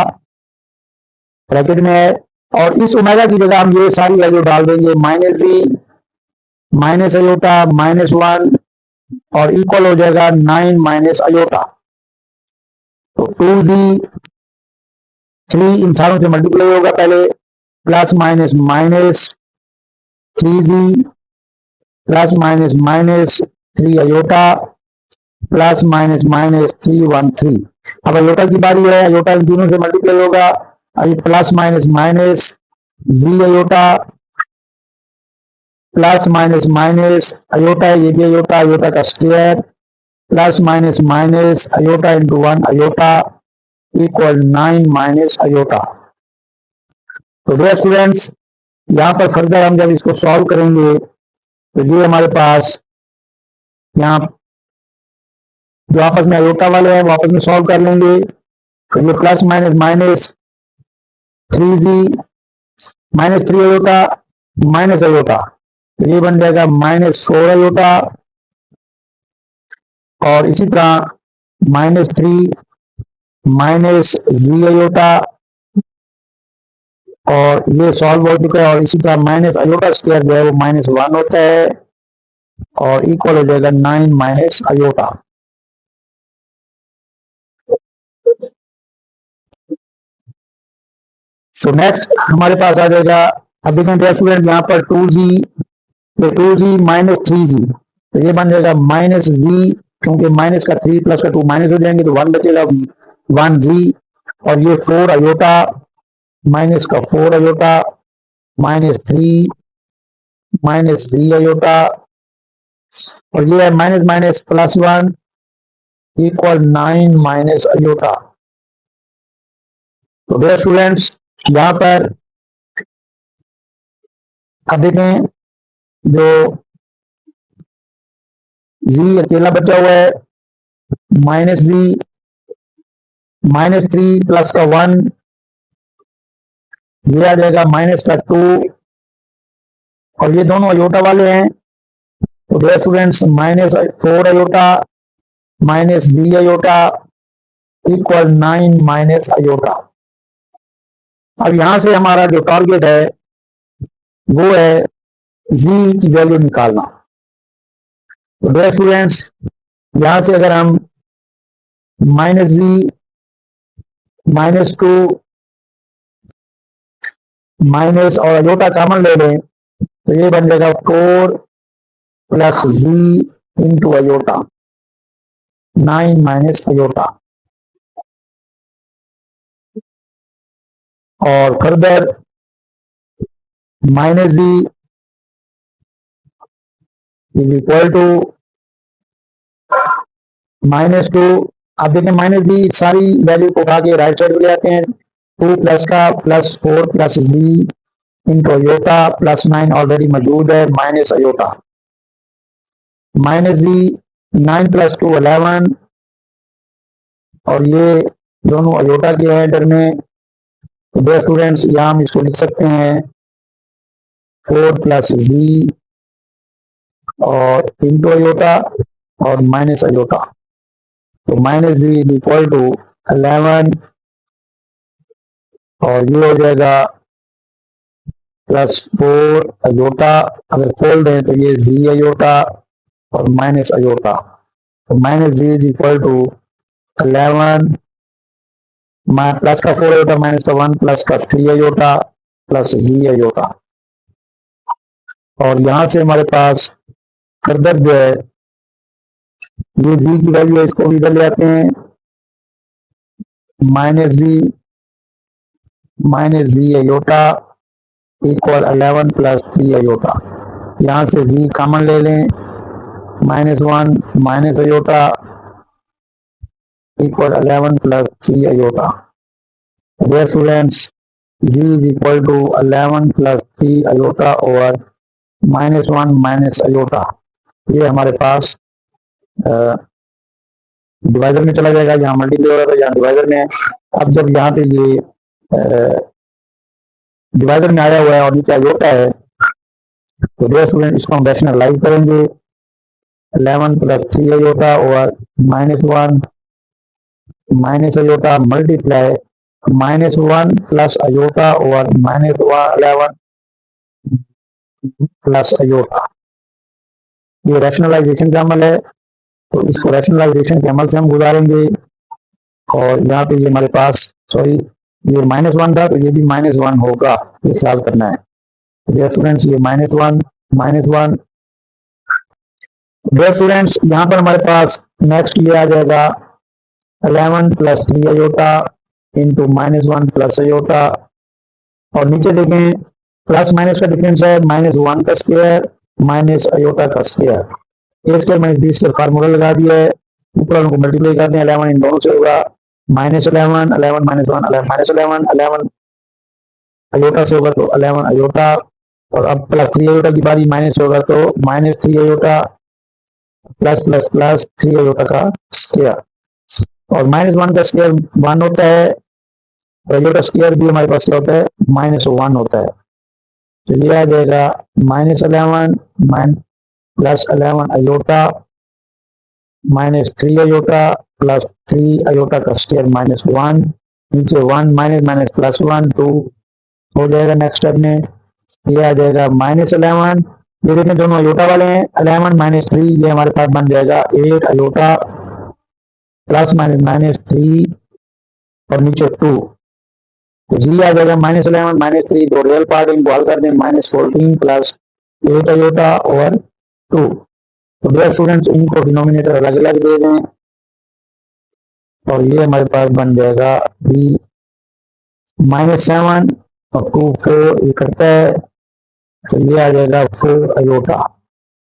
bracket में है, और इस ओमेगा की जगह हम ये सारी वैल्यू डाल देंगे, -g माइनस अयोटा -1, और इक्वल हो जाएगा 9 माइनस अयोटा। तो 2g 3 इन सारों से मल्टीप्लाई होगा पहले, plus minus minus 3g plus minus minus 3 iota plus minus minus 313। अब अयोटा की बारी है, अयोटा इन तीनों से मल्टीप्लाई होगा, अभी प्लस माइनस माइनस जी iota plus minus minus iota, ये भी अयोटा, अयोटा का square plus minus minus iota into 1 iota equal 9 minus iota. तो डियर स्टूडेंट्स, यहाँ पर फर्दर हम जब इसको सॉल्व करेंगे, तो ये हमारे पास यहाँ जो आपस में अयोटा वाले हैं वो आपस में सॉल्व कर लेंगे, तो ये plus minus minus 3g minus 3 iota minus iota, तो ये बन जाएगा -4 अयोटा, और इसी तरह -3 माइनस जी अयोटा, और ये सॉल्व हो चुका है, और इसी तरह माइनस अयोटा स्क्वायर जो है वो -1 होता है, और इक्वल हो जाएगा 9 माइनस अयोटा। तो नेक्स्ट हमारे पास आ जाएगा, अब देखें डियर स्टूडेंट यहाँ पर 2g, ये 2g माइनस 3g, तो ये बन जाएगा माइनस जी, क्योंकि माइनस का 3 प्लस का 2 माइनस हो जाएंगे तो 1 बचेगा 1g, और ये 4 अयोटा माइनस का 4 अयोटा माइनस 3 माइनस 3 अयोटा, और ये है minus minus plus 1 equal 9 minus iota. तो डियर स्टूडेंट्स यहाँ पर अब देखें जो जी अकेला बचा हुआ है माइनस जी, माइनस 3 प्लस का 1, ये आ जाएगा माइनस का 2, और ये दोनों अयोटा वाले हैं, तो dear students minus 4 iota minus B iota equal 9 minus iota. अब यहां से हमारा जो टारगेट है वो है जी की वैल्यू निकालना। तो डियर स्टूडेंट्स यहां से अगर हम माइनस जी माइनस 2 माइनस और अयोटा कॉमन ले लें तो ये बन जाएगा 4 plus g into iota 9 minus iota, और further minus g is equal to minus 2। आप देखें माइनस जी सारी वैल्यू को उठा के राइट साइड पे ले आते हैं, 2 प्लस का plus 4 plus g into aorta plus 9 already मौजूद है माइनस अयोटा, माइनस जी 9 प्लस 2 11, और ये दोनों अयोटा के हैं इधर में। तो दो स्टूडेंट्स यहाँ हम इसको लिख सकते हैं 4 प्लस जी और इंटू अयोटा और माइनस अयोटा, तो minus g is equal to 11, और ये हो जाएगा प्लस 4 अयोटा, अगर फोल्ड है तो ये जी अयोटा और माइनस अयोटा, तो minus g is equal to 11 plus का 4 अयोटा माइनस का 1 प्लस का 3 अयोटा प्लस जी अयोटा, और यहां से हमारे पास फर्दर जो है ये जी की वैल्यू है, इसको इधर ले आते हैं माइनस जी अयोटा इक्वल 11 प्लस 3 अयोटा, यहां से जी कॉमन ले लें minus 1 minus iota equal 11 plus 3 iota. Dear students g is equal to 11 plus 3 iota over minus 1 minus iota, ये हमारे पास डिवाइडर में चला जाएगा, यहाँ मल्टीप्लाई हो रहा था यहाँ डिवाइडर में है। अब जब यहाँ पे ये डिवाइडर में आया हुआ है और नीचे अयोटा है तो डियर स्टूडेंट इसको हम रैशनलाइज करेंगे 11 plus 3 iota over minus 1 minus iota multiply minus 1 plus iota over minus 11 plus iota, ये रैशनलाइजेशन का अमल है, तो इसको रैशनलाइजेशन के अमल से हम गुजारेंगे। और यहाँ पे ये हमारे पास सॉरी ये माइनस 1 था तो ये भी माइनस 1 होगा, ये ख्याल करना है। डियर स्टूडेंट्स ये माइनस 1 डियर स्टूडेंट्स यहाँ पर हमारे पास नेक्स्ट ये आ जाएगा 11 plus 3 iota into minus 1 plus iota, और नीचे देखें प्लस माइनस का डिफरेंस है माइनस 1 का स्क्वायर माइनस अयोटा का square, a square minus b square formula लगा दिया है, ऊपर वालों को मल्टीप्लाई करते हैं 11 इन दोनों से होगा माइनस 11 11 माइनस 1 माइनस 11 11 अयोटा से होगा तो 11 अयोटा, और अब प्लस 3 अयोटा की बारी माइनस होगा तो minus 3 iota plus plus plus 3 iota का स्क्वायर, और माइनस 1 का स्क्वायर 1 होता है, अयोटा स्क्वायर भी हमारे पास क्या होता है माइनस 1 होता है, तो ये आ जाएगा minus 11 plus 11 iota minus 3 iota plus 3 iota का स्क्वायर माइनस 1, नीचे 1 माइनस माइनस प्लस 1 2 हो जाएगा। नेक्स्ट स्टेप में ये आ जाएगा माइनस 11, ये देखें दोनों अयोटा वाले हैं 11 माइनस 3, ये हमारे पास बन जाएगा 8 अयोटा प्लस माइनस माइनस 3 और नीचे 2, तो जी आ जाएगा -11 -3, तो रियल पार्ट इनको हल कर दें, -14 प्लस 8 अयोटा ओवर 2। तो डियर स्टूडेंट्स इनको डिनोमिनेटर अलग अलग दे दें और ये हमारे पास बन जाएगा बी -7 और 2 4 ये करता है, तो ये आ जाएगा 4 अयोटा।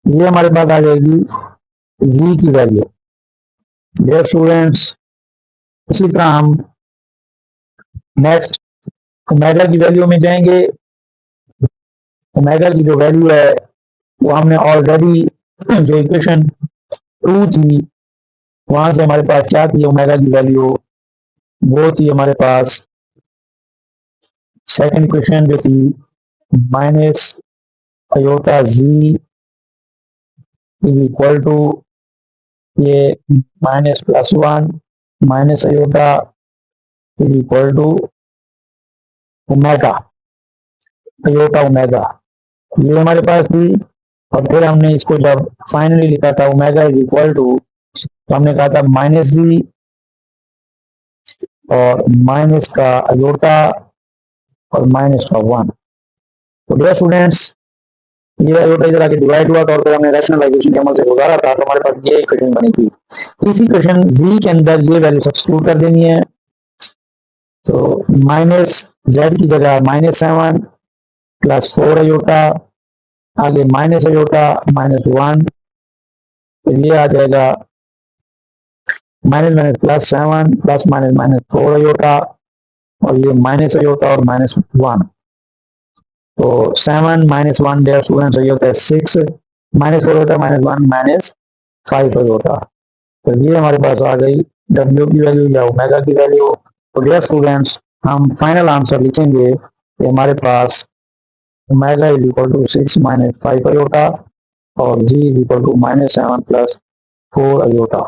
ये हमारे पास आ जाएगी जी की वैल्यू। डियर स्टूडेंट्स इसी तरह हम नेक्स्ट ओमेगा की वैल्यू में जाएंगे। ओमेगा की जो वैल्यू है वो हमने ऑलरेडी जो इक्वेशन 2 थी वहां से हमारे पास क्या थी ओमेगा की वैल्यू, वो थी हमारे पास सेकंड इक्वेशन जो थी minus iota g is equal to ये -+1 minus iota is equal to omega iota omega, ये हमारे पास थी। और फिर हमने इसको जब फाइनली लिखा था ओमेगा इज इक्वल टू, तो हमने कहा था -जी और माइनस का अयोटा और माइनस का 1। तो डियर स्टूडेंट्स ये अयोटा इधर आके डिवाइड हुआ था और फिर हमने रैशनलाइजेशन के अमल से गुजारा था, तो हमारे पास ये इक्वेशन बनी थी। इसी इक्वेशन जी के अंदर ये वैल्यू सब्स्टिट्यूट कर देनी है, तो माइनस जेड की जगह -7 प्लस 4 अयोटा, आगे माइनस अयोटा -1, तो ये आ जाएगा माइनस +7 प्लस -4 अयोटा और ये माइनस अयोटा और -1। तो 7 -1 डेयर स्टूडेंट्स ये होता है 6, -4 होता है -1 -5 होता। तो ये हमारे पास आ गई डब्ल्यू की वैल्यू या ओमेगा की वैल्यू। तो डियर स्टूडेंट्स हम फाइनल आंसर लिखेंगे कि हमारे पास omega is equal to 6 -5 iota और z is equal to -7 plus 4 iota.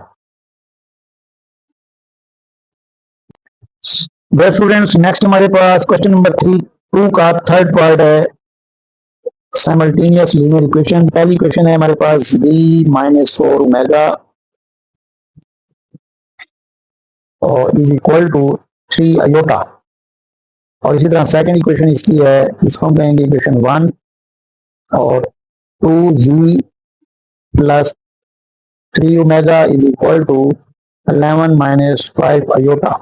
Dear students next हमारे पास क्वेश्चन नंबर 2 का थर्ड पार्ट है साइमल्टेनियस लीनियर इक्वेशन। पहली इक्वेशन है हमारे पास जी -4 ओमेगा और इज इक्वल टू 3 अयोटा, और इसी तरह सेकंड इक्वेशन इसकी है, इसको हम कहेंगे इक्वेशन 1 और 2g plus 3 omega is equal to 11 -5 iota.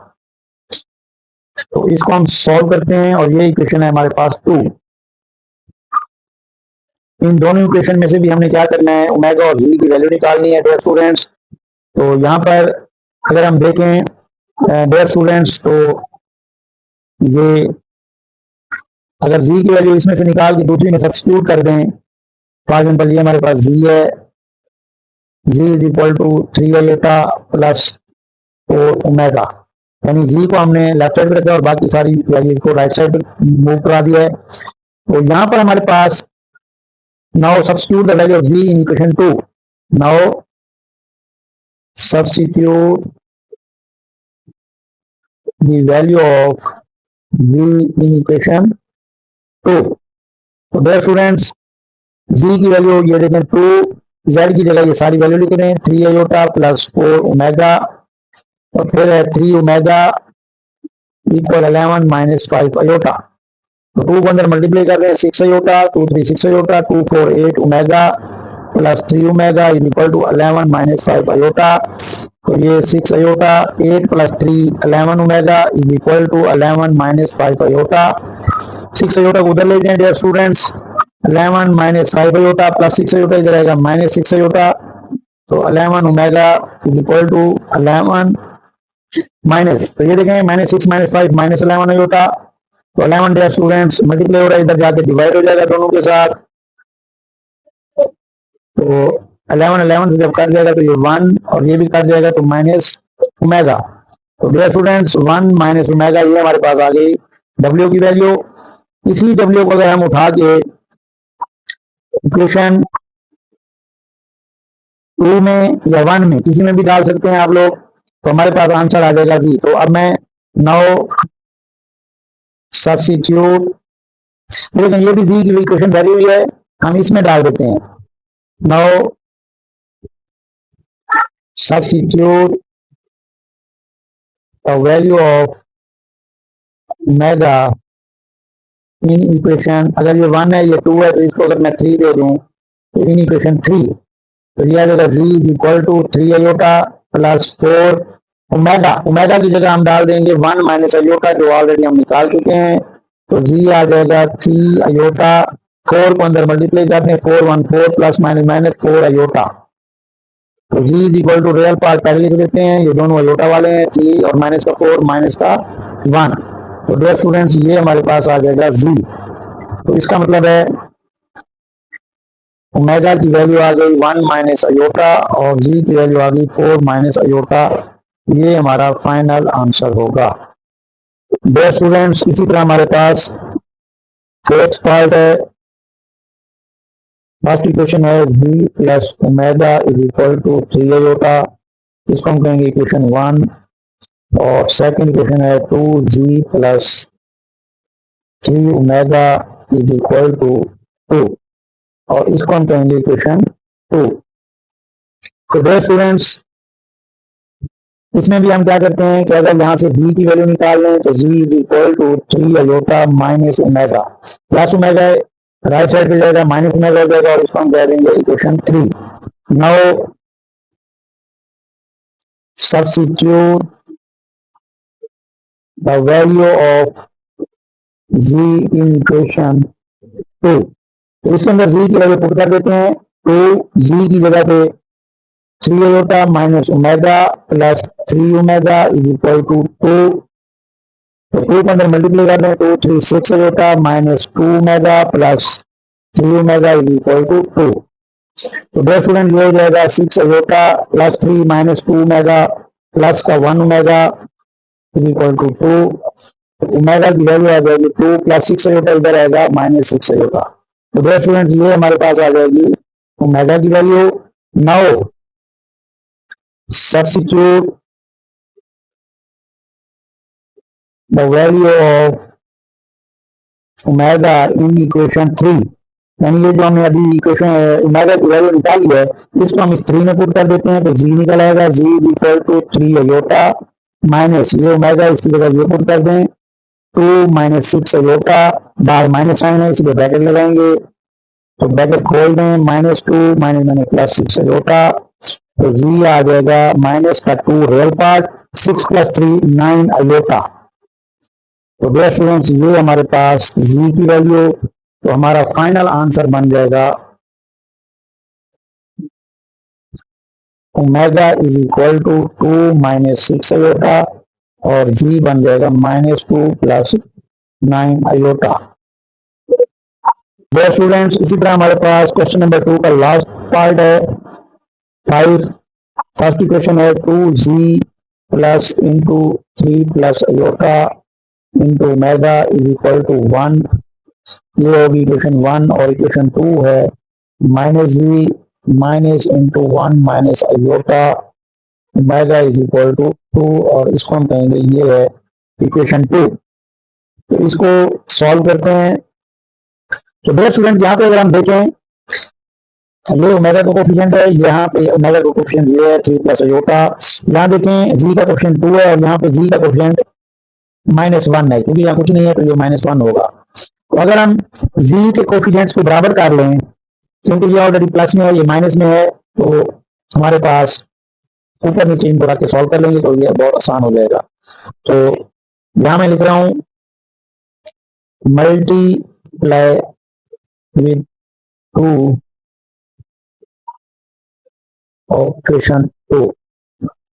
तो इसको हम सॉल्व करते हैं और ये इक्वेशन है हमारे पास 2। इन दोनों इक्वेशन में से भी हमने क्या करना है ओमेगा और जी की वैल्यू निकालनी है डियर स्टूडेंट्स। तो यहाँ पर अगर हम देखें डियर स्टूडेंट्स, तो ये अगर जी की वैल्यू इसमें से निकाल के दूसरी में सब्स्टिट्यूट कर दें, फॉर एग्जाम्पल ये हमारे पास जी है, z is equal to 3 iota plus 4 omega, यानी जी को हमने लेफ्ट साइड पर रखा और बाकी सारी वैल्यू को राइट साइड मूव करा दिया है। तो यहाँ पर हमारे पास now substitute the value of z in equation 2। Now substitute the value of z in equation 2। तो डियर स्टूडेंट्स जी की वैल्यू ये देखें 2, जेड की जगह ये सारी वैल्यू लिख रहे हैं 3 अयोटा प्लस 4 ओमेगा और फिर है 3 ओमेगा इक्वल 11 -5 अयोटा। तो 2 को अंदर मल्टीप्लाई कर रहे हैं 6 iota, 2 3 6 iota, 2 4 8 omega plus 3 omega is equal to 11 -5 iota. तो ये 6 iota 8 plus 3 11 omega is equal to 11 -5 iota. 6 iota को उधर ले जाएं dear students, 11 -5 iota plus 6 iota इधर आएगा -6 अयोटा, तो 11 omega is equal to 11 minus, तो ये देखें -6 -5 -11 अयोटा, तो 11 डियर स्टूडेंट्स मल्टीप्लाई हो रहा है, इधर जाके डिवाइड हो जाएगा दोनों के साथ। तो 11 से जब कट जाएगा तो ये 1 और ये भी कट जाएगा तो माइनस ओमेगा। तो डियर स्टूडेंट्स 1 माइनस ओमेगा ये हमारे पास आ गई डब्ल्यू की वैल्यू। इसी डब्ल्यू को अगर हम उठा के इक्वेशन 2 में या 1 में किसी में भी डाल सकते हैं आप लोग, तो हमारे पास आंसर आ जाएगा जी। तो अब मैं नाउ सब्स्टिट्यूट, लेकिन ये भी दी की इक्वेशन भरी हुई है, हम इसमें डाल देते हैं। Now substitute the value of omega in equation, अगर ये 1 है ये 2 है तो इसको अगर मैं 3 दे दूं तो इन इक्वेशन 3 तो ये आ जाएगा z is equal to 3 iota plus 4 omega. Omega की जगह हम डाल देंगे 1 माइनस अयोटा जो ऑलरेडी हम निकाल चुके हैं, तो जी आ जाएगा 3 अयोटा, 4 को अंदर मल्टीप्लाई करते हैं, 4 1 4 प्लस माइनस माइनस 4 अयोटा, तो z is equal to real part पहले लिख देते हैं, ये दोनों अयोटा वाले हैं, 3 और माइनस का 4 माइनस का 1, तो डियर स्टूडेंट्स ये हमारे पास आ जाएगा जी। तो इसका मतलब है ओमेगा की वैल्यू आ गई 1 माइनस अयोटा और जी की वैल्यू आ गई 4 माइनस अयोटा, ये हमारा फाइनल आंसर होगा। डियर स्टूडेंट्स इसी तरह हमारे पास फोर्थ पार्ट है, फर्स्ट इक्वेशन है z plus omega is equal to 3 iota, इसको हम कहेंगे इक्वेशन 1, और सेकंड इक्वेशन है 2g plus 3 omega is equal to 2, और इसको हम कहेंगे इक्वेशन 2। तो डियर स्टूडेंट्स इसमें भी हम क्या करते हैं कि अगर यहाँ से g की वैल्यू निकाल लें तो g is equal to 3 iota minus omega, plus omega right side पे जाएगा, माइनस ओमेगा हो जाएगा, और इसको हम कह देंगे equation 3। Now substitute the value of g in equation 2, तो इसके अंदर g की वैल्यू पुट कर देते हैं, तो g की जगह पे 3 iota minus omega plus 3 omega is equal to 2, तो 2 के अंदर मल्टीप्लाई कर दें, 2 3 6 iota minus 2 omega plus 3 omega is equal to 2, तो डियर स्टूडेंट ये हो जाएगा 6 iota plus 3 minus 2 omega plus का 1 omega is equal to 2, omega की वैल्यू आ जाएगी 2 प्लस 6 अयोटा इधर आएगा माइनस 6 अयोटा, तो डियर स्टूडेंट्स ये हमारे पास आ जाएगी ओमेगा की value. Now substitute the value of omega in equation 3, यानी ये जो हमने अभी इक्वेशन ओमेगा की वैल्यू निकाली है इसको हम इस 3 में पुट कर देते हैं, तो जी निकल आएगा z is equal to 3 iota minus ये ओमेगा इसकी जगह ये पुट कर दें 2 माइनस 6 अयोटा, बाहर माइनस साइन है इसलिए ब्रैकेट लगाएंगे, तो ब्रैकेट खोल दें, minus 2 minus minus plus 6 iota, तो जी आ जाएगा माइनस का 2 रियल पार्ट, 6 प्लस 3 9 अयोटा, तो डियर स्टूडेंट्स ये हमारे पास जी की वैल्यू, तो हमारा फाइनल आंसर बन जाएगा omega is equal to 2 minus 6 iota और जी बन जाएगा minus 2 plus 9 iota. Dear students इसी तरह हमारे पास क्वेश्चन नंबर 2 का लास्ट पार्ट है 5, फर्स्ट इक्वेशन है 2g plus into 3 plus iota into omega is equal to 1, ये होगी इक्वेशन 1, और इक्वेशन 2 है minus ji minus into 1 minus iota omega is equal to 2, और इसको हम कहेंगे ये है इक्वेशन 2। तो इसको सॉल्व करते हैं, तो डियर स्टूडेंट यहाँ पे अगर हम देखें ये ओमेगा का कोफिशिएंट है, यहाँ पे ओमेगा का कोफिशिएंट ये है 3 प्लस अयोटा, यहाँ देखें जी का कोफिशिएंट 2 है और यहाँ पे जी का कोफिशिएंट -1 है, क्योंकि यहाँ कुछ नहीं है तो ये -1 होगा। तो अगर हम जी के कोफिशिएंट्स को बराबर कर लें, क्योंकि ये ऑलरेडी प्लस में है ये माइनस में है, तो हमारे पास ऊपर नीचे इनको रख के सॉल्व कर लेंगे तो ये बहुत आसान हो जाएगा। तो यहाँ मैं लिख रहा हूँ multiply with 2 equation 2,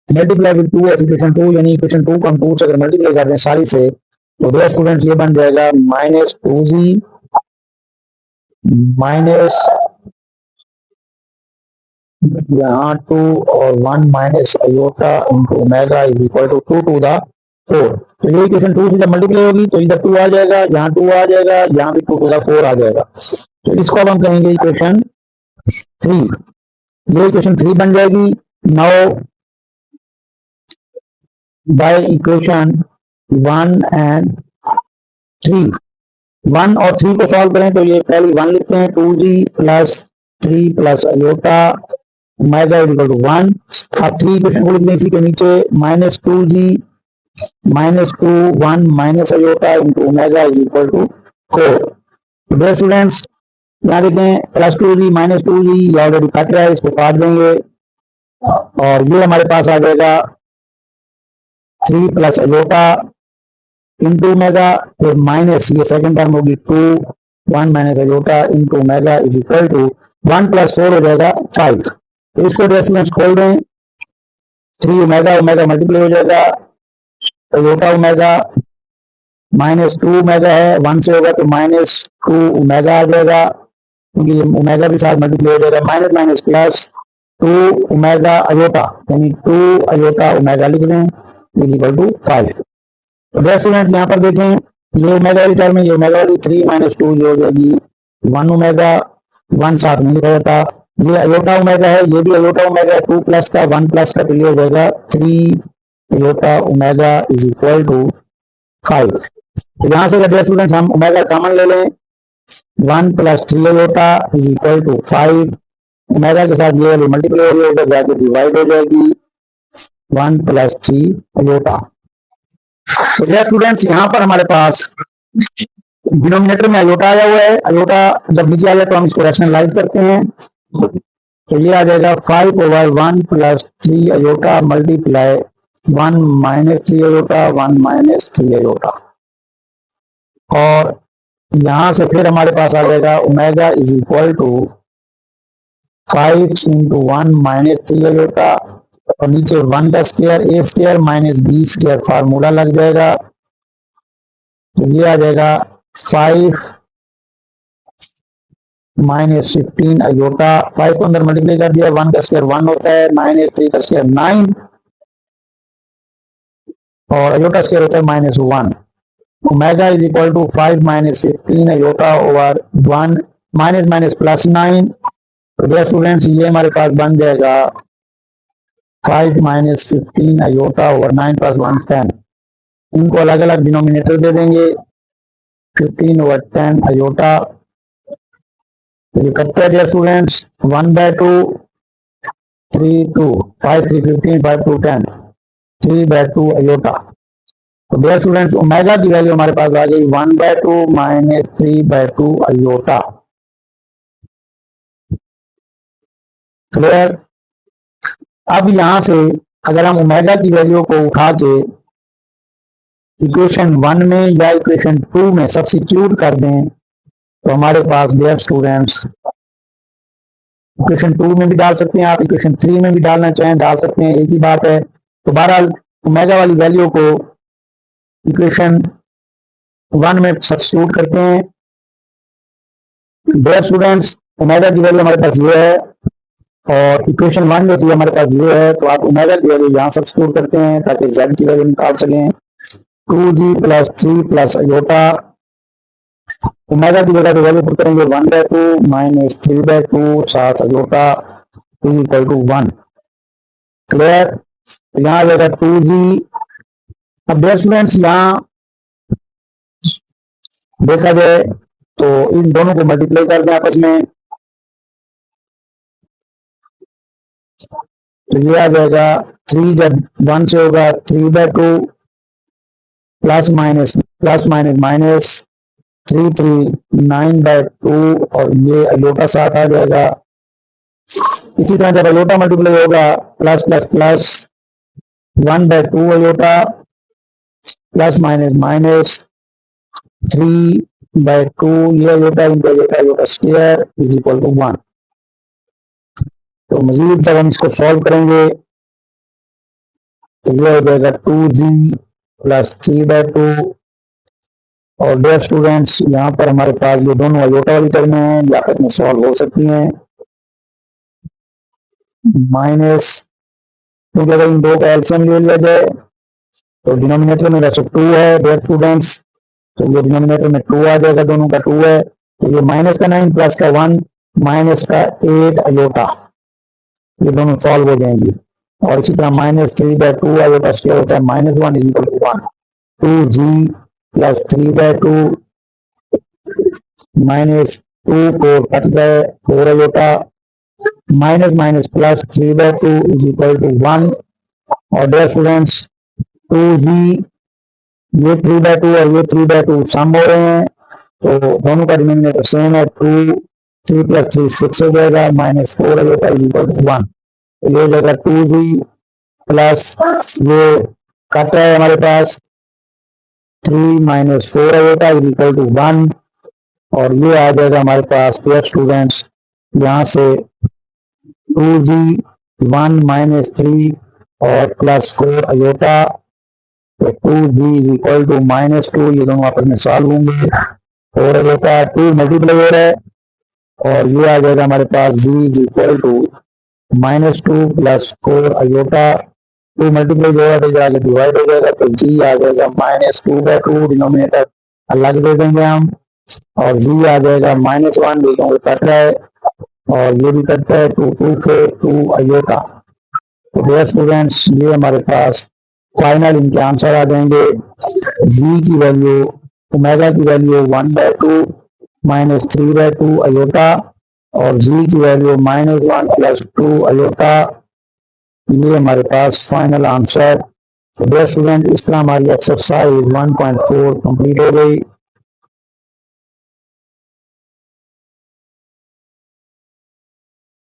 multiply with 2 equation 2, यानी इक्वेशन 2 को हम 2 से अगर मल्टीप्लाई करते हैं सारी से, तो डियर स्टूडेंट्स ये बन जाएगा माइनस 2g माइनस यहाँ 2 और 1 minus iota into omega is equal to 2 to the 4, तो ये इक्वेशन 2 से जब मल्टीप्लाई होगी तो इधर 2 आ जाएगा, यहाँ 2 आ जाएगा, यहाँ भी 2 टू द 4 आ जाएगा, तो इसको अब हम कहेंगे इक्वेशन 3, ये इक्वेशन 3 बन जाएगी। नाउ बाय इक्वेशन 1 एंड 3, 1 और 3 को सॉल्व करें तो ये पहले 1 लिखते हैं 2g plus 3 plus iota omega is equal to 1, अब 3 इक्वेशन को लिख दें इसी के नीचे minus 2g -2 1 minus iota into omega is equal to 4। तो डियर स्टूडेंट्स यहाँ देखें +2g -2g ये ऑलरेडी कट रहा है, इसको काट देंगे और ये हमारे पास आ जाएगा 3 प्लस अयोटा इंटू ओमेगा, फिर माइनस ये सेकंड टर्म होगी 2 1 minus iota into omega is equal to 1 + 4 हो जाएगा 5। तो इसको डियर स्टूडेंट्स खोल दें, 3 ओमेगा ओमेगा मल्टीप्लाई हो जाएगा अयोटा ओमेगा -2 ओमेगा है 1 से होगा तो -2 ओमेगा आ जाएगा क्योंकि ओमेगा के साथ मल्टीप्लाई हो जाएगा, minus minus plus 2 omega iota यानी 2 अयोटा ओमेगा लिख दें इज इक्वल टू 5। तो डियर स्टूडेंट्स यहाँ पर देखें ये ओमेगा वाली टर्म में ये ओमेगा वाली 3 - 2 जो हो जाएगी 1 ओमेगा 1 साथ में लिखा जाता, ये अयोटा ओमेगा है ये भी अयोटा ओमेगा 2 प्लस का 1 प्लस का तो ये हो जाएगा 3 iota omega is equal to 5। तो यहाँ से डियर स्टूडेंट्स हम ओमेगा कॉमन ले लें 1 + 3 iota is equal to 5। Omega के साथ ये वाली मल्टीप्लाई हो जाएगा जाके डिवाइड हो जाएगी 1 + 3 अयोटा। तो डियर स्टूडेंट्स यहाँ पर हमारे पास डिनोमिनेटर में अयोटा आया हुआ है, अयोटा जब नीचे आ जाए तो हम इसको रैशनलाइज करते हैं तो ये आ जाएगा 5/1 + 3 अयोटा मल्टीप्लाई 1 - 3 अयोटा 1 - 3 अयोटा। और यहां से फिर हमारे पास आ जाएगा omega is equal to 5 × 1 - 3 iota और नीचे 1 का square a square - b square formula लग जाएगा तो ये आ जाएगा 5 - 15 अयोटा, 5 को अंदर मल्टीप्लाई कर दिया 1 का स्क्वायर 1 होता है -3 का स्क्वायर 9 और अयोटा स्क्वायर होता है -1। ओमेगा इज इक्वल टू 5 - 15 अयोटा ओवर 1 माइनस प्लस 9। तो डियर स्टूडेंट्स ये हमारे पास बन जाएगा 5 - 15 अयोटा ओवर 9 + 1 10। इनको अलग अलग डिनोमिनेटर दे देंगे 15/10 अयोटा। ये करते हैं डियर स्टूडेंट्स 1/2 3 2 5 3 15 5 2 10 3/2 अयोटा। तो डियर स्टूडेंट्स ओमेगा की वैल्यू हमारे पास आ गई 1/2 - 3/2 अयोटा। क्लियर। अब यहां से अगर हम ओमेगा की वैल्यू को उठा के इक्वेशन 1 में या इक्वेशन 2 में सब्स्टिट्यूट कर दें तो हमारे पास डियर स्टूडेंट्स इक्वेशन 2 में भी डाल सकते हैं आप, इक्वेशन 3 में भी डालना चाहें डाल सकते हैं, एक ही बात है। तो बहरहाल ओमेगा वाली वैल्यू को इक्वेशन 1 में सब्स्टिट्यूट करते हैं। डियर स्टूडेंट्स ओमेगा की वैल्यू हमारे पास ये है और इक्वेशन 1 में तो हमारे पास ये है तो आप ओमेगा की वैल्यू यहाँ सब्स्टिट्यूट करते हैं ताकि z की वैल्यू निकाल सकें 2g + 3 + अयोटा। ओमेगा की जगह पे वैल्यू पुट करेंगे 1/2 - 3/2 साथ iota is equal to 1। Clear. यहाँ आ जाएगा 2g। अब डियर स्टूडेंट्स यहाँ देखा जाए तो इन दोनों को मल्टीप्लाई कर दें आपस में तो ये आ जाएगा 3 जब 1 से होगा 3/2 प्लस माइनस 3 3 9/2 और ये अयोटा साथ आ जाएगा। इसी तरह जब अयोटा मल्टीप्लाई होगा plus plus plus 1/2 iota plus minus 3/2 ये अयोटा इनका iota square is equal to 1। तो मजीद जब हम इसको सॉल्व करेंगे तो ये हो जाएगा 2g + 3/2 और डियर स्टूडेंट्स यहाँ पर हमारे पास ये दोनों अयोटा वाली टर्में हैं ये आपस में सॉल्व हो सकती हैं माइनस क्योंकि अगर इन दो का एलसीएम ले लिया जाए तो डिनोमिनेटर में वैसे 2 है डियर स्टूडेंट्स तो ये डिनोमिनेटर में 2 आ जाएगा दोनों का 2 है तो ये माइनस का 9 प्लस का 1 माइनस का 8 अयोटा ये दोनों सॉल्व हो जाएंगी और इसी तरह -3/2 अयोटा स्क्वायर होता है -1 इज इक्वल टू 1 2g + 3/2 -2 को कट गए 4 iota minus plus 3/2 is equal to 1 और डियर स्टूडेंट्स 2g, ये 3/2 और ये 3/2 सम हो रहे हैं, तो दोनों का डिनोमिनेटर सेम है। 3 प्लस 3 6 हो जाएगा, -4 हो जाएगा, इज इक्वल टू 1। तो ये हो जाएगा 2g प्लस ये कट है हमारे पास 3 - 4 हो जाएगा, इज इक्वल टू 1। और ये आ जाएगा हमारे पास डियर स्टूडेंट्स, यहाँ से 2g 1 - 3 और +4 अयोटा, तो 2g इज इक्वल टू -2, ये दोनों आपस में सॉल्व होंगे। 4 अयोटा 2 मल्टीप्लाई हो रहा है, और ये आ जाएगा हमारे पास g is equal to -2 + 4 iota. 2 multiply जो है तो आगे डिवाइड हो जाएगा, तो g आ जाएगा -2/2, डिनोमिनेटर अलग दे देंगे हम, और g आ जाएगा -1, देखो कट रहा है और ये भी कटता है, 2 से 2 अयोटा। तो डियर स्टूडेंट्स, ये हमारे पास फाइनल इनके आंसर आ जाएंगे। g की वैल्यू, ओमेगा की वैल्यू 1/2 -3/2 अयोटा, और g की वैल्यू -1 + 2 अयोटा। ये हमारे पास फाइनल आंसर। तो डियर स्टूडेंट, इस तरह हमारी एक्सरसाइज 1.4 कंप्लीट हो गई।